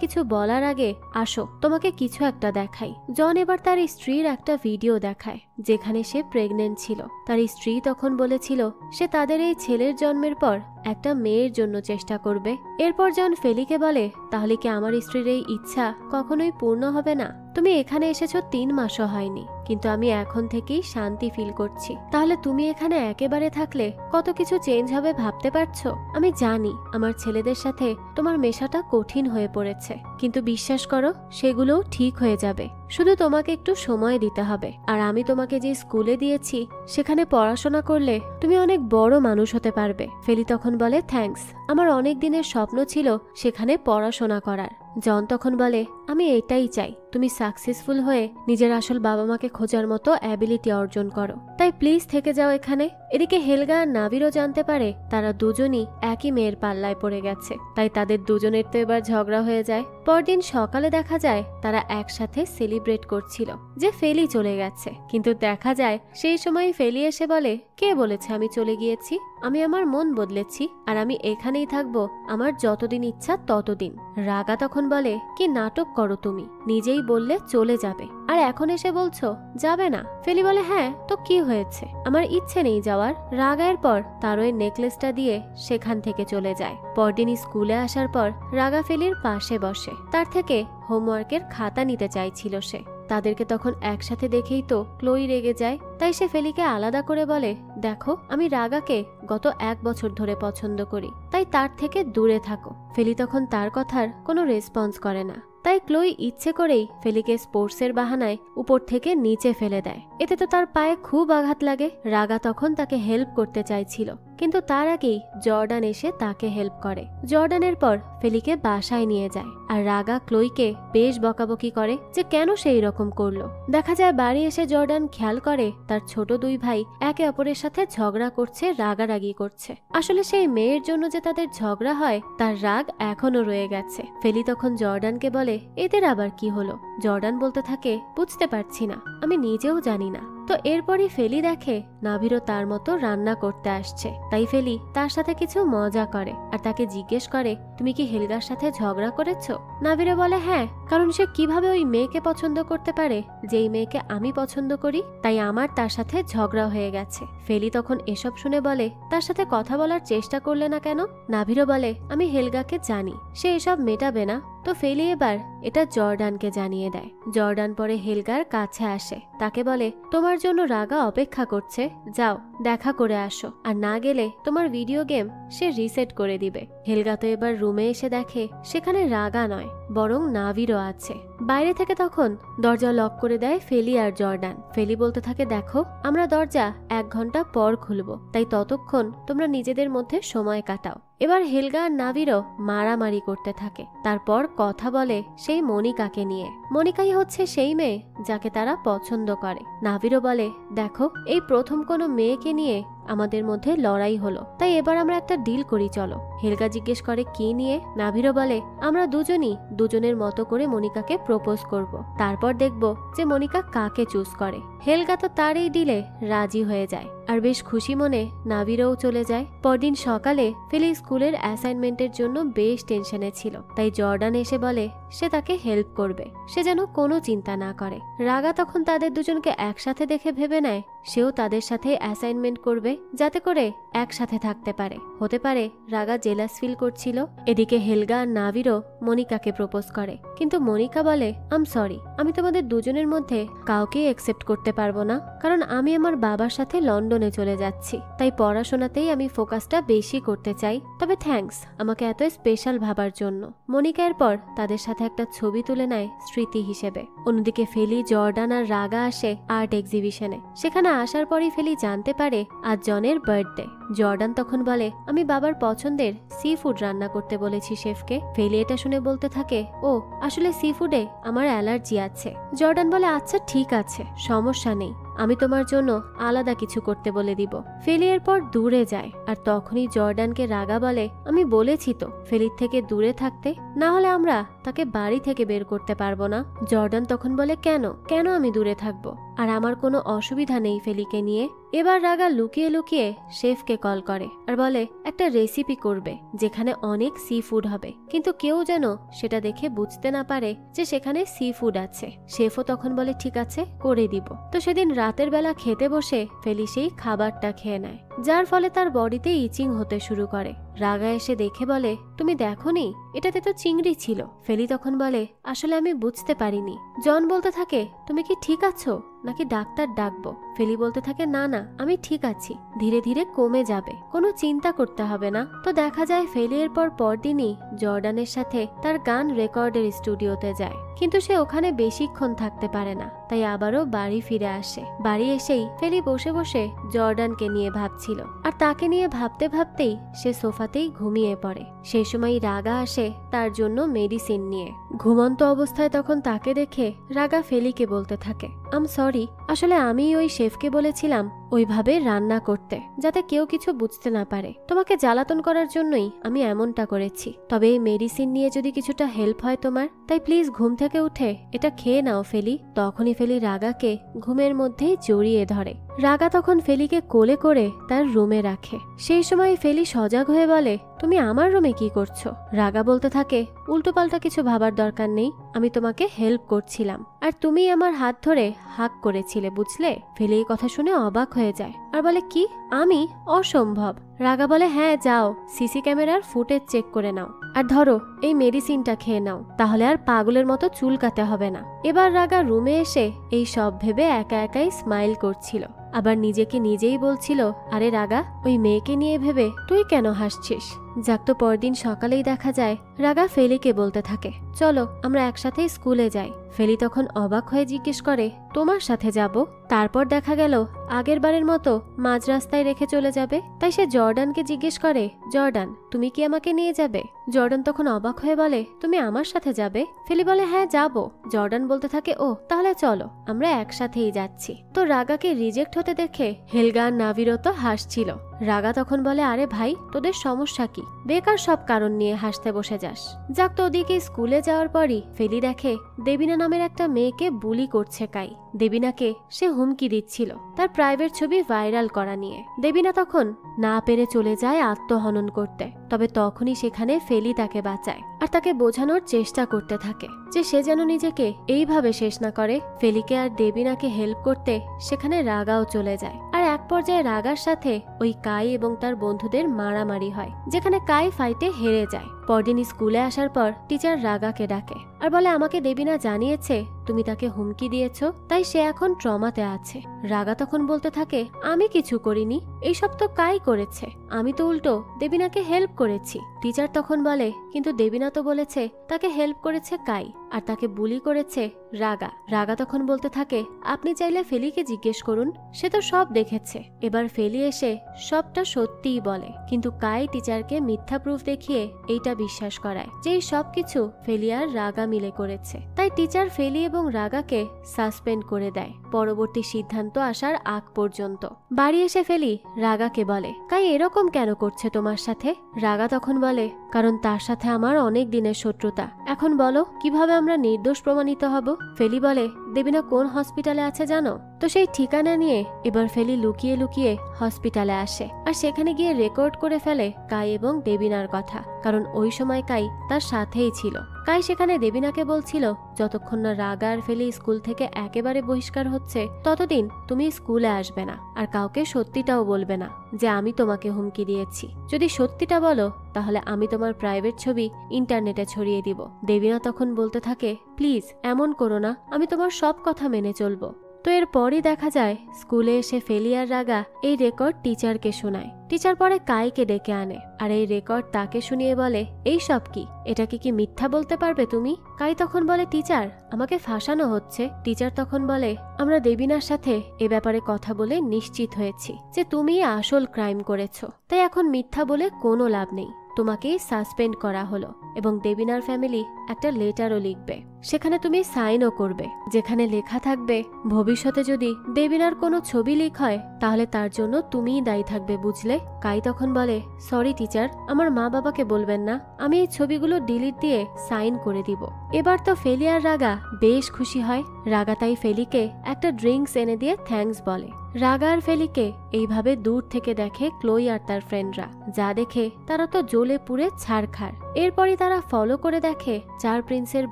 কিছু বলার আগে আসো তোমাকে কিছু একটা দেখাই। জন এবার তার স্ত্রীর একটা ভিডিও দেখায় যেখানে সে প্রেগনেন্ট ছিল। তার স্ত্রী তখন বলেছিল সে তাদের এই ছেলের জন্মের পর একটা মেয়ের জন্য চেষ্টা করবে। এরপর জন ফেলিকে বলে, তাহলে কি আমার স্ত্রীর এই ইচ্ছা কখনোই পূর্ণ হবে না? তুমি এখানে এসেছো 3 মাসও হয়নি, কিন্তু আমি এখন থেকেই শান্তি ফিল করছি। তাহলে তুমি এখানে একেবারে থাকলে কত কিছু চেঞ্জ হবে ভাবতে পারছো? আমি জানি আমার ছেলেদের সাথে তোমার মেশাটা কঠিন হয়ে পড়েছে, কিন্তু বিশ্বাস করো সেগুলোও ঠিক হয়ে যাবে। শুধু তোমাকে একটু সময় দিতে হবে। আর আমি তোমাকে যে স্কুলে দিয়েছি সেখানে পড়াশোনা করলে তুমি অনেক বড় মানুষ হতে পারবে। ফেলি তখন বলে, থ্যাঙ্কস, আমার অনেক দিনের স্বপ্ন ছিল সেখানে পড়াশোনা করার। জন তখন বলে, আমি এটাই চাই, তুমি সাকসেসফুল হয়ে নিজের আসল বাবা মাকে খোঁজার মতো অ্যাবিলিটি অর্জন করো, তাই প্লিজ থেকে যাও এখানে। এদিকে হেলগা আর নাভিরও জানতে পারে তারা দুজনই একই মেয়ের পাল্লায় পড়ে গেছে, তাই তাদের দুজনের তো এবার ঝগড়া হয়ে যায়। পরদিন সকালে দেখা যায় তারা একসাথে সেলিব্রেট করছিল যে ফেলি চলে গেছে, কিন্তু দেখা যায় সেই সময় ফেলি এসে বলে, কে বলেছে আমি চলে গিয়েছি? আমি আমার মন বদলেছি আর আমি এখানেই থাকবো আমার যতদিন ইচ্ছা ততদিন। রাগা তখন বলে, কি নাটক করো তুমি, নিজেই বললে চলে যাবে আর এখন এসে বলছো যাবে না। ফেলি বলে, হ্যাঁ তো কি হয়েছে, আমার ইচ্ছে নেই যাওয়ার। রাগায়ের পর তার ওই নেকলেসটা দিয়ে সেখান থেকে চলে যায়। পরদিন স্কুলে আসার পর রাগা ফেলির পাশে বসে, তার থেকে হোমওয়ার্কের খাতা নিতে চাইছিল সে। তাদেরকে তখন একসাথে দেখেই তো ক্লোই রেগে যায়, তাই সে ফেলিকে আলাদা করে বলে, দেখো আমি রাগাকে গত 1 বছর ধরে পছন্দ করি, তাই তার থেকে দূরে থাকো। ফেলি তখন তার কথার কোনো রেসপন্স করে না, তাই ক্লোই ইচ্ছে করেই ফেলিকে স্পোর্টসের বাহানায় উপর থেকে নিচে ফেলে দেয়। এতে তো তার পায়ে খুব আঘাত লাগে। রাগা তখন তাকে হেল্প করতে চাইছিল, কিন্তু তার আগেই জর্ডান এসে তাকে হেল্প করে। জর্ডানের পর ফেলিকে বাসায় নিয়ে যায় আর রাগা ক্লোইকে বেশ বকাবকি করে যে কেন সেই রকম করলো। দেখা যায় বাড়ি এসে জর্ডান খেয়াল করে তার ছোট 2 ভাই একে অপরের সাথে ঝগড়া করছে, রাগারাগি করছে। আসলে সেই মেয়ের জন্য যে তাদের ঝগড়া হয় তার রাগ এখনো রয়ে গেছে। ফেলি তখন জর্ডানকে বলে, এদের আবার কি হলো? জর্ডান বলতে থাকে, বুঝতে পারছি না, আমি নিজেও জানি না। তো এরপরই ফেলি দেখে নাভিরও তার মতো রান্না করতে আসছে, তাই ফেলি তার সাথে কিছু মজা করে আর তাকে জিজ্ঞেস করে, তুমি কি হেলগার সাথে ঝগড়া করেছো? নাভিরও বলে, হ্যাঁ, কারণ সে কিভাবে ওই মেয়েকে পছন্দ করতে পারে যেই মেয়েকে আমি পছন্দ করি, তাই আমার তার সাথে ঝগড়া হয়ে গেছে। ফেলি তখন এসব শুনে বলে, তার সাথে কথা বলার চেষ্টা করলে না কেন? নাভিরও বলে, আমি হেলগাকে জানি, সে এসব মেটাবে না। তো ফেলি এবার এটা জর্ডানকে জানিয়ে দেয়। জর্ডান পরে হেলগার কাছে আসে, তাকে বলে, তোমার জন্য রাগা অপেক্ষা করছে, যাও দেখা করে আসো, আর না গেলে তোমার ভিডিও গেম সে রিসেট করে দিবে। হেলগা তো এবার রুমে এসে দেখে সেখানে রাগা নয় বরং নাভিরও আছে। বাইরে থেকে তখন দরজা লক করে দেয় ফেলি আর জর্ডান। ফেলি বলতে থাকে, দেখো আমরা দরজা 1 ঘন্টা পর খুলবো, তাই ততক্ষণ তোমরা নিজেদের মধ্যে সময় কাটাও। এবার হেলগা আর নাভিরও মারামারি করতে থাকে। তারপর কথা বলে সেই মনিকাকে নিয়ে। মনিকাই হচ্ছে সেই মেয়ে যাকে তারা পছন্দ করে। নাভিরও বলে, দেখো এই প্রথম কোনো মেয়েকে নিয়ে আমাদের মধ্যে লড়াই হলো, তাই এবার আমরা একটা ডিল করি, চলো। হেলগা জিজ্ঞেস করে, কি নিয়ে? নাভিরও বলে, আমরা দুজনই দুজনের মতো করে মনিকাকে প্রপোজ করব, তারপর দেখব যে মনিকা কাকে চুজ করে। হেলগা তো তার এই ডিলে রাজি হয়ে যায় আর বেশ খুশি মনে নাভিরও চলে যায়। পরদিন সকালে ফেলি স্কুলের অ্যাসাইনমেন্টের জন্য বেশ টেনশনে ছিল, তাই জর্ডান এসে বলে সে তাকে হেল্প করবে, সে যেন কোনো চিন্তা না করে। রাগা তখন তাদের দুজনকে একসাথে দেখে ভেবে নেয় সেও তাদের সাথে অ্যাসাইনমেন্ট করবে যাতে করে একসাথে থাকতে পারে। হতে পারে রাগা জেলাস ফিল করছিল। এদিকে হেলগা আর নাভিরও মনিকাকে প্রপোজ করে, কিন্তু মনিকা বলে আম সরি, আমি তোমাদের দুজনের মধ্যে কাউকেই অ্যাকসেপ্ট করতে পারবো না, কারণ আমি আমার বাবার সাথে লন্ডনে চলে যাচ্ছি, তাই পড়াশোনাতেই আমি ফোকাসটা বেশি করতে চাই। তবে থ্যাঙ্কস আমাকে এত স্পেশাল ভাবার জন্য। মনিকা এরপর তাদের সাথে একটা ছবি তুলে নেয় স্মৃতি হিসেবে। অন্যদিকে ফেলি, জর্ডান আর রাগা আসে আর্ট এক্সিবিশনে। সেখানে আসার পরই ফেলি জানতে পারে আজ জনের বার্থডে। জর্ডান তখন বলে আমি বাবার পছন্দের সি ফুড রান্না করতে বলেছি শেফকে। ফেলি এটা শুনে বলতে থাকে ও আসলে সি ফুডে আমার অ্যালার্জি আছে। জর্ডান বলে আচ্ছা ঠিক আছে, সমস্যা নেই, আমি তোমার জন্য আলাদা কিছু করতে বলে দিব। ফেলি এরপর দূরে যায়, আর তখনই জর্ডানকে রাগা বলে আমি বলেছি তো ফেলির থেকে দূরে থাকতে, না হলে আমরা তাকে বাড়ি থেকে বের করতে পারবো না। জর্ডান তখন বলে কেন কেন আমি দূরে থাকবো, আর আমার কোনো অসুবিধা নেই ফেলিকে নিয়ে। এবার রাগা লুকিয়ে লুকিয়ে শেফকে কল করে আর বলে একটা রেসিপি করবে যেখানে অনেক সি ফুড হবে, কিন্তু কেউ যেন সেটা দেখে বুঝতে না পারে যে সেখানে সি ফুড আছে। শেফও তখন বলে ঠিক আছে, করে দিব। তো সেদিন রাতের বেলা খেতে বসে ফেলি সেই খাবারটা খেয়ে নেয়, যার ফলে তার বডিতে ইচিং হতে শুরু করে। রাগা এসে দেখে বলে তুমি দেখোনি, এটাতে তো চিংড়ি ছিল। ফেলি তখন বলে আসলে আমি বুঝতে পারিনি। জন বলতে থাকে তুমি কি ঠিক আছো নাকি ডাক্তার ডাকবো? ফেলি বলতে থাকে না না আমি ঠিক আছি, ধীরে ধীরে কমে যাবে, কোনো চিন্তা করতে হবে না। তো দেখা যায় ফেলি এরপর পরদিনই জর্ডানের সাথে তার গান রেকর্ডের স্টুডিওতে যায়, কিন্তু সে ওখানে বেশিক্ষণ থাকতে পারে না, তাই আবারও বাড়ি ফিরে আসে। বাড়ি এসেই ফেলি বসে বসে জর্ডানকে নিয়ে ভাবছিল, আর তাকে নিয়ে ভাবতে ভাবতেই সে সোফাতেই ঘুমিয়ে পড়ে। সেই সময় রাগা আসে তার জন্য মেডিসিন নিয়ে। ঘুমন্ত অবস্থায় তখন তাকে দেখে রাগা ফেলিকে বলতে থাকে আম সরি, আসলে আমি ওই শেফকে বলেছিলাম ওইভাবে রান্না করতে যাতে কেউ কিছু বুঝতে না পারে। তোমাকে জ্বালাতন করার জন্যই আমি এমনটা করেছি। তবে এই মেডিসিন নিয়ে যদি কিছুটা হেল্প হয় তোমার, তাই প্লিজ ঘুম থেকে উঠে এটা খেয়ে নাও ফেলি। তখনই ফেলি রাগাকে ঘুমের মধ্যেই জড়িয়ে ধরে। রাগা তখন ফেলিকে কোলে করে তার রুমে রাখে। সেই সময় ফেলি সজাগ হয়ে বলে তুমি আমার রুমে কি করছো? রাগা বলতে থাকে উল্টোপাল্টা কিছু ভাবার দরকার নেই, আমি তোমাকে হেল্প করছিলাম, আর তুমি আমার হাত ধরে হাক করেছিলে বুঝলে। ফেলি এই কথা শুনে অবাক হয়ে যায় আর বলে কি আমি? অসম্ভব। রাগা বলে হ্যাঁ যাও, সিসি ক্যামেরার ফুটেজ চেক করে নাও, আর ধরো এই মেডিসিনটা খেয়ে নাও, তাহলে আর পাগলের মতো চুলকাতে হবে না। এবার রাগা রুমে এসে এই সব ভেবে একা একাই স্মাইল করছিল, আবার নিজেকে নিজেই বলছিল আরে রাগা ওই মেয়েকে নিয়ে ভেবে তুই কেন হাসছিস? যাক, তো পরদিন সকালেই দেখা যায় রাগা ফেলিকে বলতে থাকে চলো আমরা একসাথে স্কুলে যাই। ফেলি তখন অবাক হয়ে জিজ্ঞেস করে তোমার সাথে যাব? তারপর দেখা গেল আগের বারের মতো মাঝ রাস্তায় রেখে চলে যাবে। তাই সে জর্ডানকে জিজ্ঞেস করে জর্ডান তুমি কি আমাকে নিয়ে যাবে? জর্ডান তখন অবাক হয়ে বলে তুমি আমার সাথে যাবে? ফেলি বলে হ্যাঁ যাব। জর্ডান বলতে থাকে ও তাহলে চলো আমরা একসাথেই যাচ্ছি। তো রাগাকে রিজেক্ট হতে দেখে হেলগা আর নাভিরও তো হাসছিল। রাগা তখন বলে আরে ভাই তোদের সমস্যা কি, বেকার সব কারণ নিয়ে হাসতে বসে যাস। যাক, তো ওদিকে স্কুলে যাওয়ার পরই ফেলি দেখে দেবিনা নামের একটা মেয়েকে বুলি করছে কাই। দেবিনাকে সে হুমকি দিচ্ছিল তার প্রাইভেট ছবি ভাইরাল করা নিয়ে। দেবিনা তখন না পেরে চলে যায় আত্মহনন করতে, তবে তখনই সেখানে ফেলি তাকে বাঁচায় আর তাকে বোঝানোর চেষ্টা করতে থাকে যে সে যেন নিজেকে এইভাবে শেষ না করে। ফেলিকে আর দেবিনাকে হেল্প করতে সেখানে রাগাও চলে যায়, আর এক পর্যায়ে রাগার সাথে ওই কাই এবং তার বন্ধুদের মারামারি হয়, যেখানে কাই ফাইটে হেরে যায়। পরদিন স্কুলে আসার পর টিচার রাগাকে ডাকে আর বলে আমাকে দেবিনা জানিয়েছে তুমি তাকে হুমকি দিয়েছ, তাই সে এখন ট্রমাতে আছে। রাগা তখন বলতে থাকে আমি কিছু করিনি, এইসব তো কাই করেছে, আমি তো উল্টো দেবিনাকে হেল্প করেছি। টিচার তখন বলে কিন্তু দেবিনা তো বলেছে তাকে হেল্প করেছে কাই আর তাকে বুলি করেছে রাগা। রাগা তখন বলতে থাকে আপনি চাইলে ফেলিকে জিজ্ঞেস করুন, সে তো সব দেখেছে। এবার ফেলি এসে সবটা সত্যিই বলে, কিন্তু কাই টিচারকে মিথ্যা প্রুফ দেখিয়ে এইটা বিশ্বাস করায় যে এই সবকিছু ফেলি আর রাগা মিলে করেছে। তাই টিচার ফেলি এবং রাগাকে সাসপেন্ড করে দেয় পরবর্তী সিদ্ধান্ত আসার আগ পর্যন্ত। বাড়ি এসে ফেলি রাগাকে বলে কাই এরকম কেন করছে তোমার সাথে? রাগা তখন বলে কারণ তার সাথে আমার অনেক দিনের শত্রুতা, এখন বলো কিভাবে আমরা নির্দোষ প্রমাণিত হব? ফেলি বলে দেবিনা কোন হসপিটালে আছে জানো? তো সেই ঠিকানা নিয়ে এবার ফেলি লুকিয়ে লুকিয়ে হসপিটালে আসে, আর সেখানে গিয়ে রেকর্ড করে ফেলে কাই এবং দেবিনার কথা, কারণ ওই সময় কাই তার সাথেই ছিল। কাই সেখানে দেবিনাকে বলছিল, যতক্ষণ না রাগা আর ফেলি স্কুল থেকে একেবারে বহিষ্কার হচ্ছে ততদিন তুমি স্কুলে আসবে না, আর কাউকে সত্যিটাও বলবে না যে আমি তোমাকে হুমকি দিয়েছি। যদি সত্যিটা বলো তাহলে আমি তোমার প্রাইভেট ছবি ইন্টারনেটে ছড়িয়ে দিব। দেবিনা তখন বলতে থাকে, প্লিজ এমন করো না, আমি তোমার সব কথা মেনে চলবো। তো এরপরই দেখা যায় স্কুলে এসে ফেলি আর রাগা এই রেকর্ড টিচারকে শোনায়। টিচার পরে কাইকে ডেকে আনে আর এই রেকর্ড তাকে শুনিয়ে বলে, এই সব কি, এটাকে কি মিথ্যা বলতে পারবে তুমি? কাই তখন বলে, টিচার আমাকে ফাঁসানো হচ্ছে। টিচার তখন বলে, আমরা দেবিনার সাথে এ ব্যাপারে কথা বলে নিশ্চিত হয়েছি যে তুমি আসল ক্রাইম করেছো, তাই এখন মিথ্যা বলে কোনো লাভ নেই, তোমাকেই সাসপেন্ড করা হলো এবং দেবিনার ফ্যামিলি একটা লেটারও লিখবে, সেখানে তুমি সাইনও করবে, যেখানে লেখা থাকবে ভবিষ্যতে যদি দেবিনার কোনো ছবি লিক হয় তাহলে তার জন্য তুমিই দায়ী থাকবে, বুঝলে? কাই তখন বলে, সরি টিচার, আমার মা বাবাকে বলবেন না, আমি এই ছবিগুলো ডিলিট দিয়ে সাইন করে দিব। এবার তো ফেলি আর রাগা বেশ খুশি হয়। রাগা তাই ফেলিকে একটা ড্রিঙ্কস এনে দিয়ে থ্যাঙ্কস বলে। রাগা আর ফেলিকে এইভাবে দূর থেকে দেখে ক্লোই আর তার ফ্রেন্ডরা, যা দেখে তারা তো জ্বলে পুড়ে ছাড়খাড়। এরপরই তারা ফলো করে দেখে চার প্রিন্সের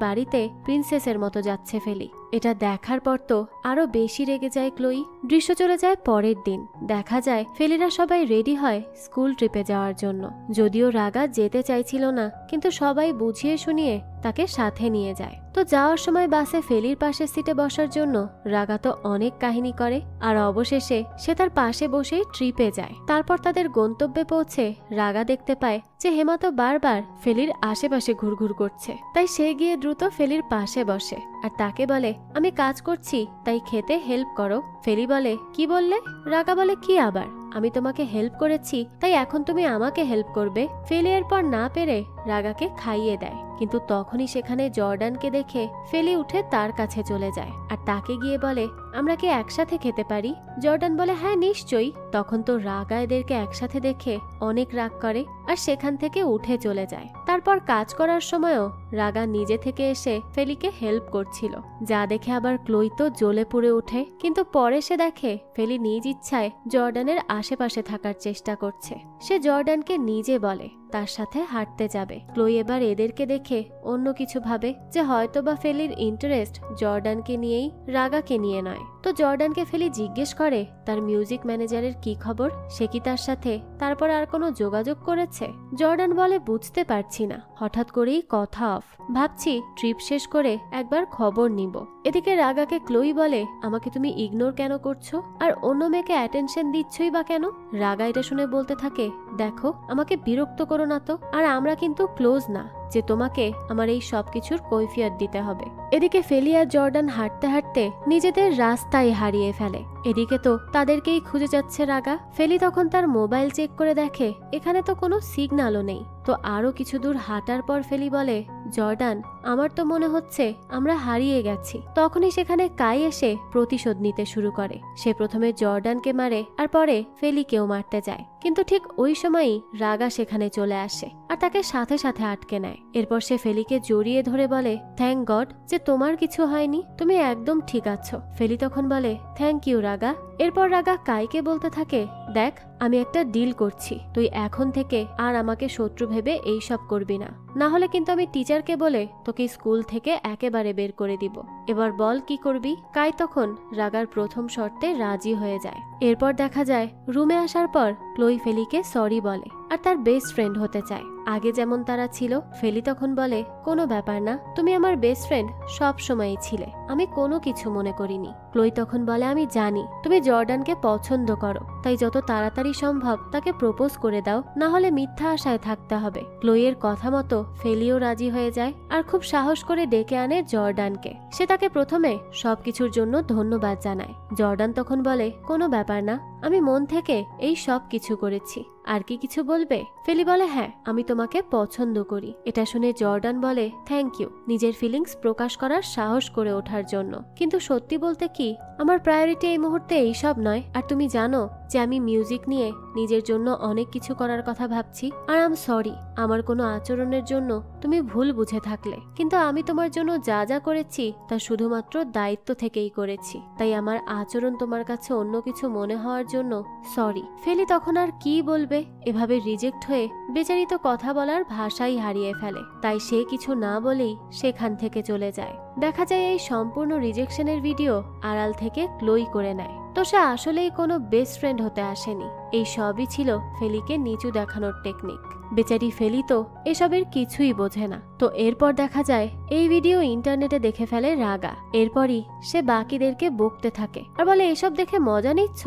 বাড়িতে প্রিন্সেসের মতো যাচ্ছে ফেলি। এটা দেখার পর তো আরো বেশি রেগে যায় ক্লোই। দৃশ্য চলে যায় পরের দিন। দেখা যায় ফেলিরা সবাই রেডি হয় স্কুল ট্রিপে যাওয়ার জন্য। যদিও রাগা যেতে চাইছিল না, কিন্তু সবাই বুঝিয়ে শুনিয়ে তাকে সাথে নিয়ে যায়। তো যাওয়ার সময় বাসে ফেলির পাশের সিটে বসার জন্য রাগা তো অনেক কাহিনী করে, আর অবশেষে সে তার পাশে বসেই ট্রিপে যায়। তারপর তাদের গন্তব্যে পৌঁছে রাগা দেখতে পায় যে হেমা তো বারবার ফেলির আশেপাশে ঘুরঘুর করছে, তাই সে গিয়ে দ্রুত ফেলির পাশে বসে আর তাকে বলে, আমি কাজ করছি তাই খেতে হেল্প করো। ফেলি বলে, কি বললে? রাগা বলে, কি আবার, আমি তোমাকে হেল্প করেছি তাই এখন তুমি আমাকে হেল্প করবে। ফেলি এরপর না পেরে রাগাকে খাইয়ে দেয়, কিন্তু তখনই সেখানে জর্ডানকে দেখে ফেলি উঠে তার কাছে চলে যায় আর তাকে গিয়ে বলে, আমরা কি একসাথে খেতে পারি? জর্ডান বলে, হ্যাঁ নিশ্চয়ই। তখন তো রাগা এদেরকে একসাথে দেখে অনেক রাগ করে আর সেখান থেকে উঠে চলে যায়। তারপর কাজ করার সময়ও রাগা নিজে থেকে এসে ফেলিকে হেল্প করছিল, যা দেখে আবার ক্লোই তো জ্বলে পুড়ে ওঠে। কিন্তু পরে সে দেখে ফেলি নিজ ইচ্ছায় জর্ডানের আশেপাশে থাকার চেষ্টা করছে। সে জর্ডানকে নিজে বলে তার সাথে হাঁটতে যাবে। ক্লোই এবার এদেরকে দেখে অন্য কিছু ভাবে, যে হয়তোবা ফেলির ইন্টারেস্ট জর্ডানকে নিয়েই, রাগাকে নিয়ে নয়। তো জর্ডানকে ফেলি জিজ্ঞেস করে তার মিউজিক ম্যানেজারের কি খবর, সে কি তার সাথে তারপর আর কোনো যোগাযোগ করেছে? জর্ডান বলে, বুঝতে পারছি না, হঠাৎ করেই কথা অফ, ভাবছি ট্রিপ শেষ করে একবার খবর নিব। এদিকে রাগাকে ক্লোই বলে, আমাকে তুমি ইগনোর কেন করছো আর অন্য মেয়েকে অ্যাটেনশন দিচ্ছই বা কেন? রাগা এটা শুনে বলতে থাকে, দেখো আমাকে বিরক্ত করো না তো, আর আমরা কিন্তু ক্লোজ না যে তোমাকে আমার এই সবকিছুর কৈফিয়ত দিতে হবে। এদিকে ফেলি আর জর্ডান হাঁটতে হাঁটতে নিজেদের রাস্তায় হারিয়ে ফেলে। এদিকে তো তাদেরকেই খুঁজে যাচ্ছে রাগা। ফেলি তখন তার মোবাইল চেক করে দেখে এখানে তো কোনো সিগন্যালও নেই। তো আরো কিছু দূর হাঁটার পর ফেলি বলে, জর্ডান আমার তো মনে হচ্ছে আমরা হারিয়ে গেছি। তখনই সেখানে কাই এসে প্রতিশোধ নিতে শুরু করে। সে প্রথমে জর্ডানকে মারে আর পরে ফেলিকেও মারতে যায়, কিন্তু ঠিক ওই সময়ই রাগা সেখানে চলে আসে আর তাকে সাথে সাথে আটকে নেয়। এরপর সে ফেলিকে জড়িয়ে ধরে বলে, থ্যাংক গড যে তোমার কিছু হয়নি, তুমি একদম ঠিক আছো। ফেলি তখন বলে, থ্যাংক ইউ রাগা। এরপর রাগা কাইকে বলতে থাকে, দেখ আমি একটা ডিল করছি, তুই এখন থেকে আর আমাকে শত্রু ভেবে এইসব করবি না, না হলে কিন্তু আমি টিচারকে বলে তোকে স্কুল থেকে একেবারে বের করে দিব। এবার বল কি করবি? কাই তখন রাগার প্রথম শর্তে রাজি হয়ে যায়। এরপর দেখা যায় রুমে আসার পর ক্লোই ফেলিকে সরি বলে আর তার বেস্ট ফ্রেন্ড হতে চায়, আগে যেমন তারা ছিল। ফেলি তখন বলে, কোনো ব্যাপার না, তুমি আমার বেস্ট ফ্রেন্ড সব সময়ই ছিলে, আমি কোনো কিছু মনে করিনি। ক্লোই তখন বলে, আমি জানি তুমি জর্ডানকে পছন্দ করো, তাই যত তাড়াতাড়ি সম্ভব তাকে প্রপোজ করে দাও, না হলে মিথ্যা আশায় থাকতে হবে। ক্লোইয়ের কথা মতো ফেলিও রাজি হয়ে যায় আর খুব সাহস করে ডেকে আনে জর্ডানকে। সে তাকে প্রথমে সবকিছুর জন্য ধন্যবাদ জানায়। জর্ডান তখন বলে, কোনো ব্যাপার না, আমি মন থেকে এই সব কিছু করেছি, আর কি কিছু বলবে? ফেলি বলে, হ্যাঁ আমি তোমাকে পছন্দ করি। এটা শুনে জর্ডান বলে, থ্যাংক ইউ নিজের ফিলিংস প্রকাশ করার সাহস করে ওঠার জন্য, কিন্তু সত্যি বলতে কি আমার প্রায়োরিটি এই মুহূর্তে এইসব নয়। আর তুমি জানো যে আমি মিউজিক নিয়ে নিজের জন্য অনেক কিছু করার কথা ভাবছি, আর আম সরি আমার কোনো আচরণের জন্য তুমি ভুল বুঝে থাকলে, কিন্তু আমি তোমার জন্য যা যা করেছি তা শুধুমাত্র দায়িত্ব থেকেই করেছি, তাই আমার আচরণ তোমার কাছে অন্য কিছু মনে হওয়ার জন্য সরি। ফেলি তখন আর কি বলবে, এভাবে রিজেক্ট হয়ে বেচারি তো কথা বলার ভাষাই হারিয়ে ফেলে। তাই সে কিছু না বলেই সেখান থেকে চলে যায়। দেখা যায় এই সম্পূর্ণ রিজেকশনের ভিডিও আড়াল থেকে ক্লোই করে নেয়। তো সে আসলেই কোনো বেস্ট ফ্রেন্ড হতে আসেনি, এই সবই ছিল ফেলিকে নিচু দেখানোর টেকনিক। বেচারি ফেলি তো এসবের কিছুই বোঝে না। তো এরপর দেখা যায় এই ভিডিও ইন্টারনেটে দেখে ফেলে রাগা। এরপরই সে বাকিদেরকে বকতে থাকে আর বলে, এসব দেখে মজা নিচ্ছ,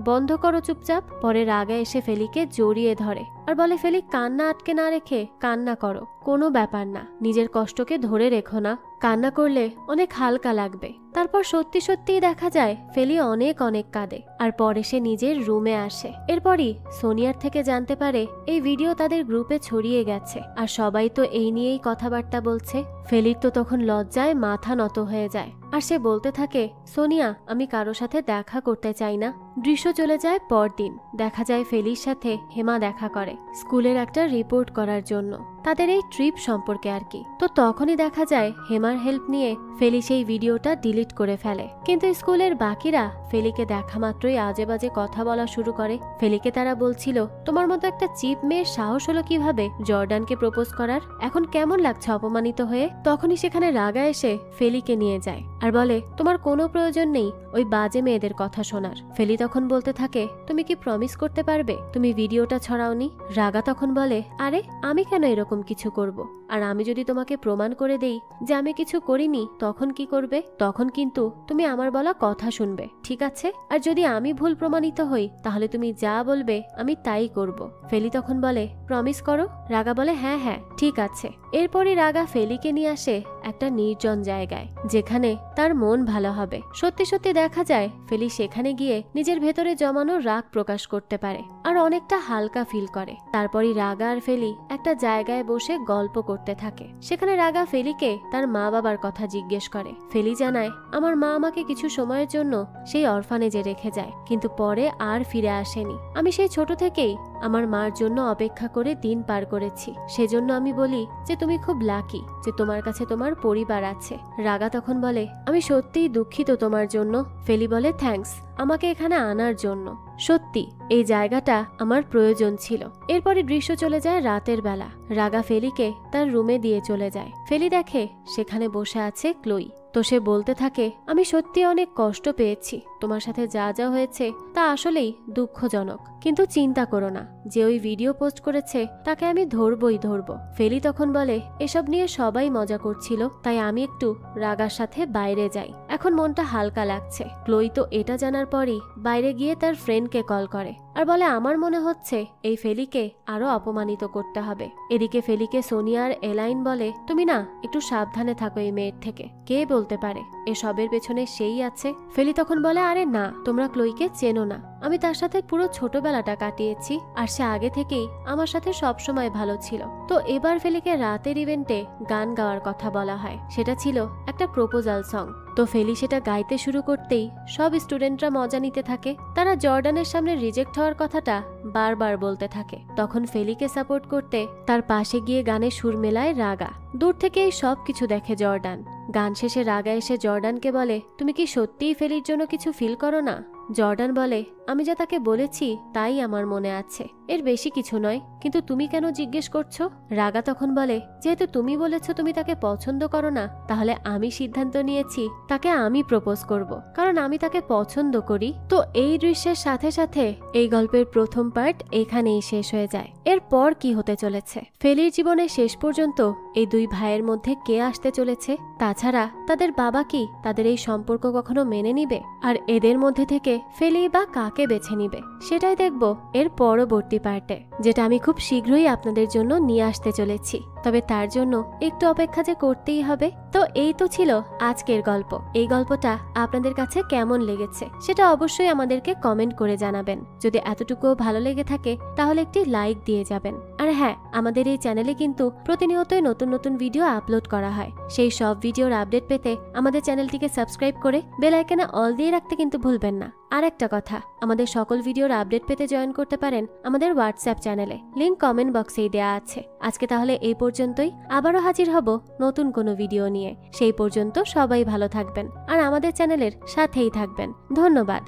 বন্ধ করো চুপচাপ। পরে রাগা এসে ফেলিকে জড়িয়ে ধরে আর বলে, ফেলি কান্না আটকে না রেখে কান্না করো, কোনো ব্যাপার না, নিজের কষ্টকে ধরে রেখো না, কান্না করলে অনেক হালকা লাগবে। তারপর সত্যি সত্যিই দেখা যায় ফেলি অনেক অনেক কাঁদে আর পরে সে নিজের রুমে আসে। এরপরই সোনিয়ার থেকে জানতে পারে এই ভিডিও তাদের গ্রুপে ছড়িয়ে গেছে আর সবাই তো এই নিয়েই কথাবার্তা বলছে। ফেলির তো তখন লজ্জায় মাথা নত হয়ে যায় আর সে বলতে থাকে, সোনিয়া আমি কারো সাথে দেখা করতে চাই না। দৃশ্য চলে যায় পরদিন। দেখা যায় ফেলির সাথে হেমা দেখা করে স্কুলের একটা রিপোর্ট করার জন্য, তাদের এই ট্রিপ সম্পর্কে আর কি। তো তখনই দেখা যায় হেমার হেল্প নিয়ে ফেলি সেই ভিডিওটা ডিলিট করে ফেলে। কিন্তু স্কুলের বাকিরা ফেলিকে দেখা মাত্রই আজে বাজে কথা বলা শুরু করে। ফেলিকে তারা বলছিল, তোমার মতো একটা চিপ মেয়ের সাহস হলো কিভাবে জর্ডানকে প্রপোজ করার, এখন কেমন লাগছে অপমানিত হয়ে। তখনই সেখানে রাগা এসে ফেলিকে নিয়ে যায় আর বলে, তোমার কোনো প্রয়োজন নেই ওই বাজে মেয়েদের কথা শোনার। ফেলি তখন বলতে থাকে, তুমি কি প্রমিস করতে পারবে তুমি ভিডিওটা ছড়াওনি? রাগা তখন বলে, আরে আমি কেন এরকম কিছু করব, আর আমি যদি তোমাকে প্রমাণ করে দেই যে আমি কিছু করিনি তখন কি করবে? তখন কিন্তু তুমি আমার বলা কথা শুনবে, ঠিক আছে? আর যদি আমি ভুল প্রমাণিত হই তাহলে তুমি যা বলবে আমি তাই করব। ফেলি তখন বলে, প্রমিস করো। রাগা বলে, হ্যাঁ হ্যাঁ ঠিক আছে। এরপরই রাগা ফেলিকে নিয়ে আসে একটা নির্জন জায়গায় যেখানে তার মন ভালো হবে। সত্যি সত্যি দেখা যায় ফেলি সেখানে গিয়ে নিজের ভেতরে জমানো রাগ প্রকাশ করতে পারে আর অনেকটা হালকা ফিল করে। তারপরই রাগা আর ফেলি একটা জায়গায় বসে গল্প করতে থাকে। সেখানে রাগা ফেলিকে তার মা বাবার কথা জিজ্ঞেস করে। ফেলি জানায়, আমার মা আমাকে কিছু সময়ের জন্য সেই অরফানেজে রেখে যায়, কিন্তু পরে আর ফিরে আসেনি। আমি সেই ছোট থেকেই আমার মার জন্য অপেক্ষা করে দিন পার করেছি। সেজন্য আমি বলি যে তুমি খুব লাকি যে তোমার কাছে তোমার পরিবার আছে। রাগা তখন বলে, আমি সত্যিই দুঃখিত তোমার জন্য। ফেলি বলে, থ্যাঙ্কস আমাকে এখানে আনার জন্য, সত্যি এই জায়গাটা আমার প্রয়োজন ছিল। এরপরে দৃশ্য চলে যায় রাতের বেলা। রাগা ফেলিকে তার রুমে দিয়ে চলে যায়। ফেলি দেখে সেখানে বসে আছে ক্লোই। তো সে বলতে থাকে, আমি সত্যি অনেক কষ্ট পেয়েছি, তোমার সাথে যা যা হয়েছে তা আসলেই দুঃখজনক, কিন্তু চিন্তা করো না, যে ওই ভিডিও পোস্ট করেছে তাকে আমি ধরবই ধরবো। ফেলি তখন বলে, এসব নিয়ে সবাই মজা করছিল, তাই আমি একটু রাগার সাথে বাইরে যাই, এখন মনটা হালকা লাগছে। ক্লোই তো এটা জানার পরই বাইরে গিয়ে তার ফ্রেন্ডকে কল করে আর বলে, আমার মনে হচ্ছে এই ফেলিকে আরো অপমানিত করতে হবে। এদিকে ফেলিকে সোনিয়া আর এলাইন বলে, তুমি না একটু সাবধানে থাকো এই মেয়ের থেকে, কে বলতে পারে এসবের পেছনে সেই আছে। ফেলি তখন বলে, আরে না, তোমরা ক্লোইকে চেনো না, আমি তার সাথে পুরো ছোটবেলাটা কাটিয়েছি আর সে আগে থেকেই আমার সাথে সবসময় ভালো ছিল। তো এবার ফেলিকে রাতের ইভেন্টে গান গাওয়ার কথা বলা হয়, সেটা ছিল একটা প্রপোজাল সং। তো ফেলি সেটা গাইতে শুরু করতেই সব স্টুডেন্টরা মজা নিতে থাকে। তারা জর্ডানের সামনে রিজেক্ট হওয়ার কথাটা বারবার বলতে থাকে। তখন ফেলিকে সাপোর্ট করতে তার পাশে গিয়ে গানে সুর মেলায় রাগা। দূর থেকে এই সব কিছু দেখে জর্ডান। গান শেষে রাগা এসে জর্ডানকে বলে, তুমি কি সত্যিই ফেলির জন্য কিছু ফিল করো না? জর্ডান বলে, আমি যা তাকে বলেছি তাই আমার মনে আছে, এর বেশি কিছু নয়, কিন্তু তুমি কেন জিজ্ঞেস করছো? রাগা তখন বলে, যেহেতু তুমি বলেছো তুমি তাকে পছন্দ করো না, তাহলে আমি সিদ্ধান্ত নিয়েছি তাকে আমি প্রপোজ করব, কারণ আমি তাকে পছন্দ করি। তো এই দৃশ্যের সাথে সাথে এই গল্পের প্রথম পার্ট এখানেই শেষ হয়ে যায়। এরপর কি হতে চলেছে? ফেলির জীবনের শেষ পর্যন্ত এই দুই ভাইয়ের মধ্যে কে আসতে চলেছে? তাছাড়া তাদের বাবা কি তাদের এই সম্পর্ক কখনো মেনে নিবে? আর এদের মধ্যে থেকে ফেলি বা কাকে বেছে নিবে সেটাই দেখব এর পরবর্তী পার্টে, যেটা আমি খুব শীঘ্রই আপনাদের জন্য নিয়ে আসতে চলেছি। তবে তার জন্য একটু অপেক্ষা যে করতেই হবে। তো এই তো ছিল আজকের গল্প। এই গল্পটা আপনাদের কাছে কেমন লেগেছে সেটা অবশ্যই আমাদেরকে কমেন্ট করে জানাবেন। যদি এতটুকুও ভালো লেগে থাকে তাহলে একটি লাইক দিয়ে যাবেন। আর হ্যাঁ, আমাদের এই চ্যানেলে কিন্তু প্রতিনিয়তই নতুন নতুন ভিডিও আপলোড করা হয়। সেই সব ভিডিওর আপডেট পেতে আমাদের চ্যানেলটিকে সাবস্ক্রাইব করে বেল আইকনে অল দিয়ে রাখতে কিন্তু ভুলবেন না। আর একটা কথা, আমাদের সকল ভিডিওর আপডেট পেতে জয়েন করতে পারেন আমাদের হোয়াটসঅ্যাপ চ্যানেলে, লিংক কমেন্ট বক্সেই দেওয়া আছে। আজকে তাহলে এই পর্যন্তই, আবারও হাজির হব নতুন কোনো ভিডিও নিয়ে। সেই পর্যন্ত সবাই ভালো থাকবেন আর আমাদের চ্যানেলের সাথেই থাকবেন। ধন্যবাদ।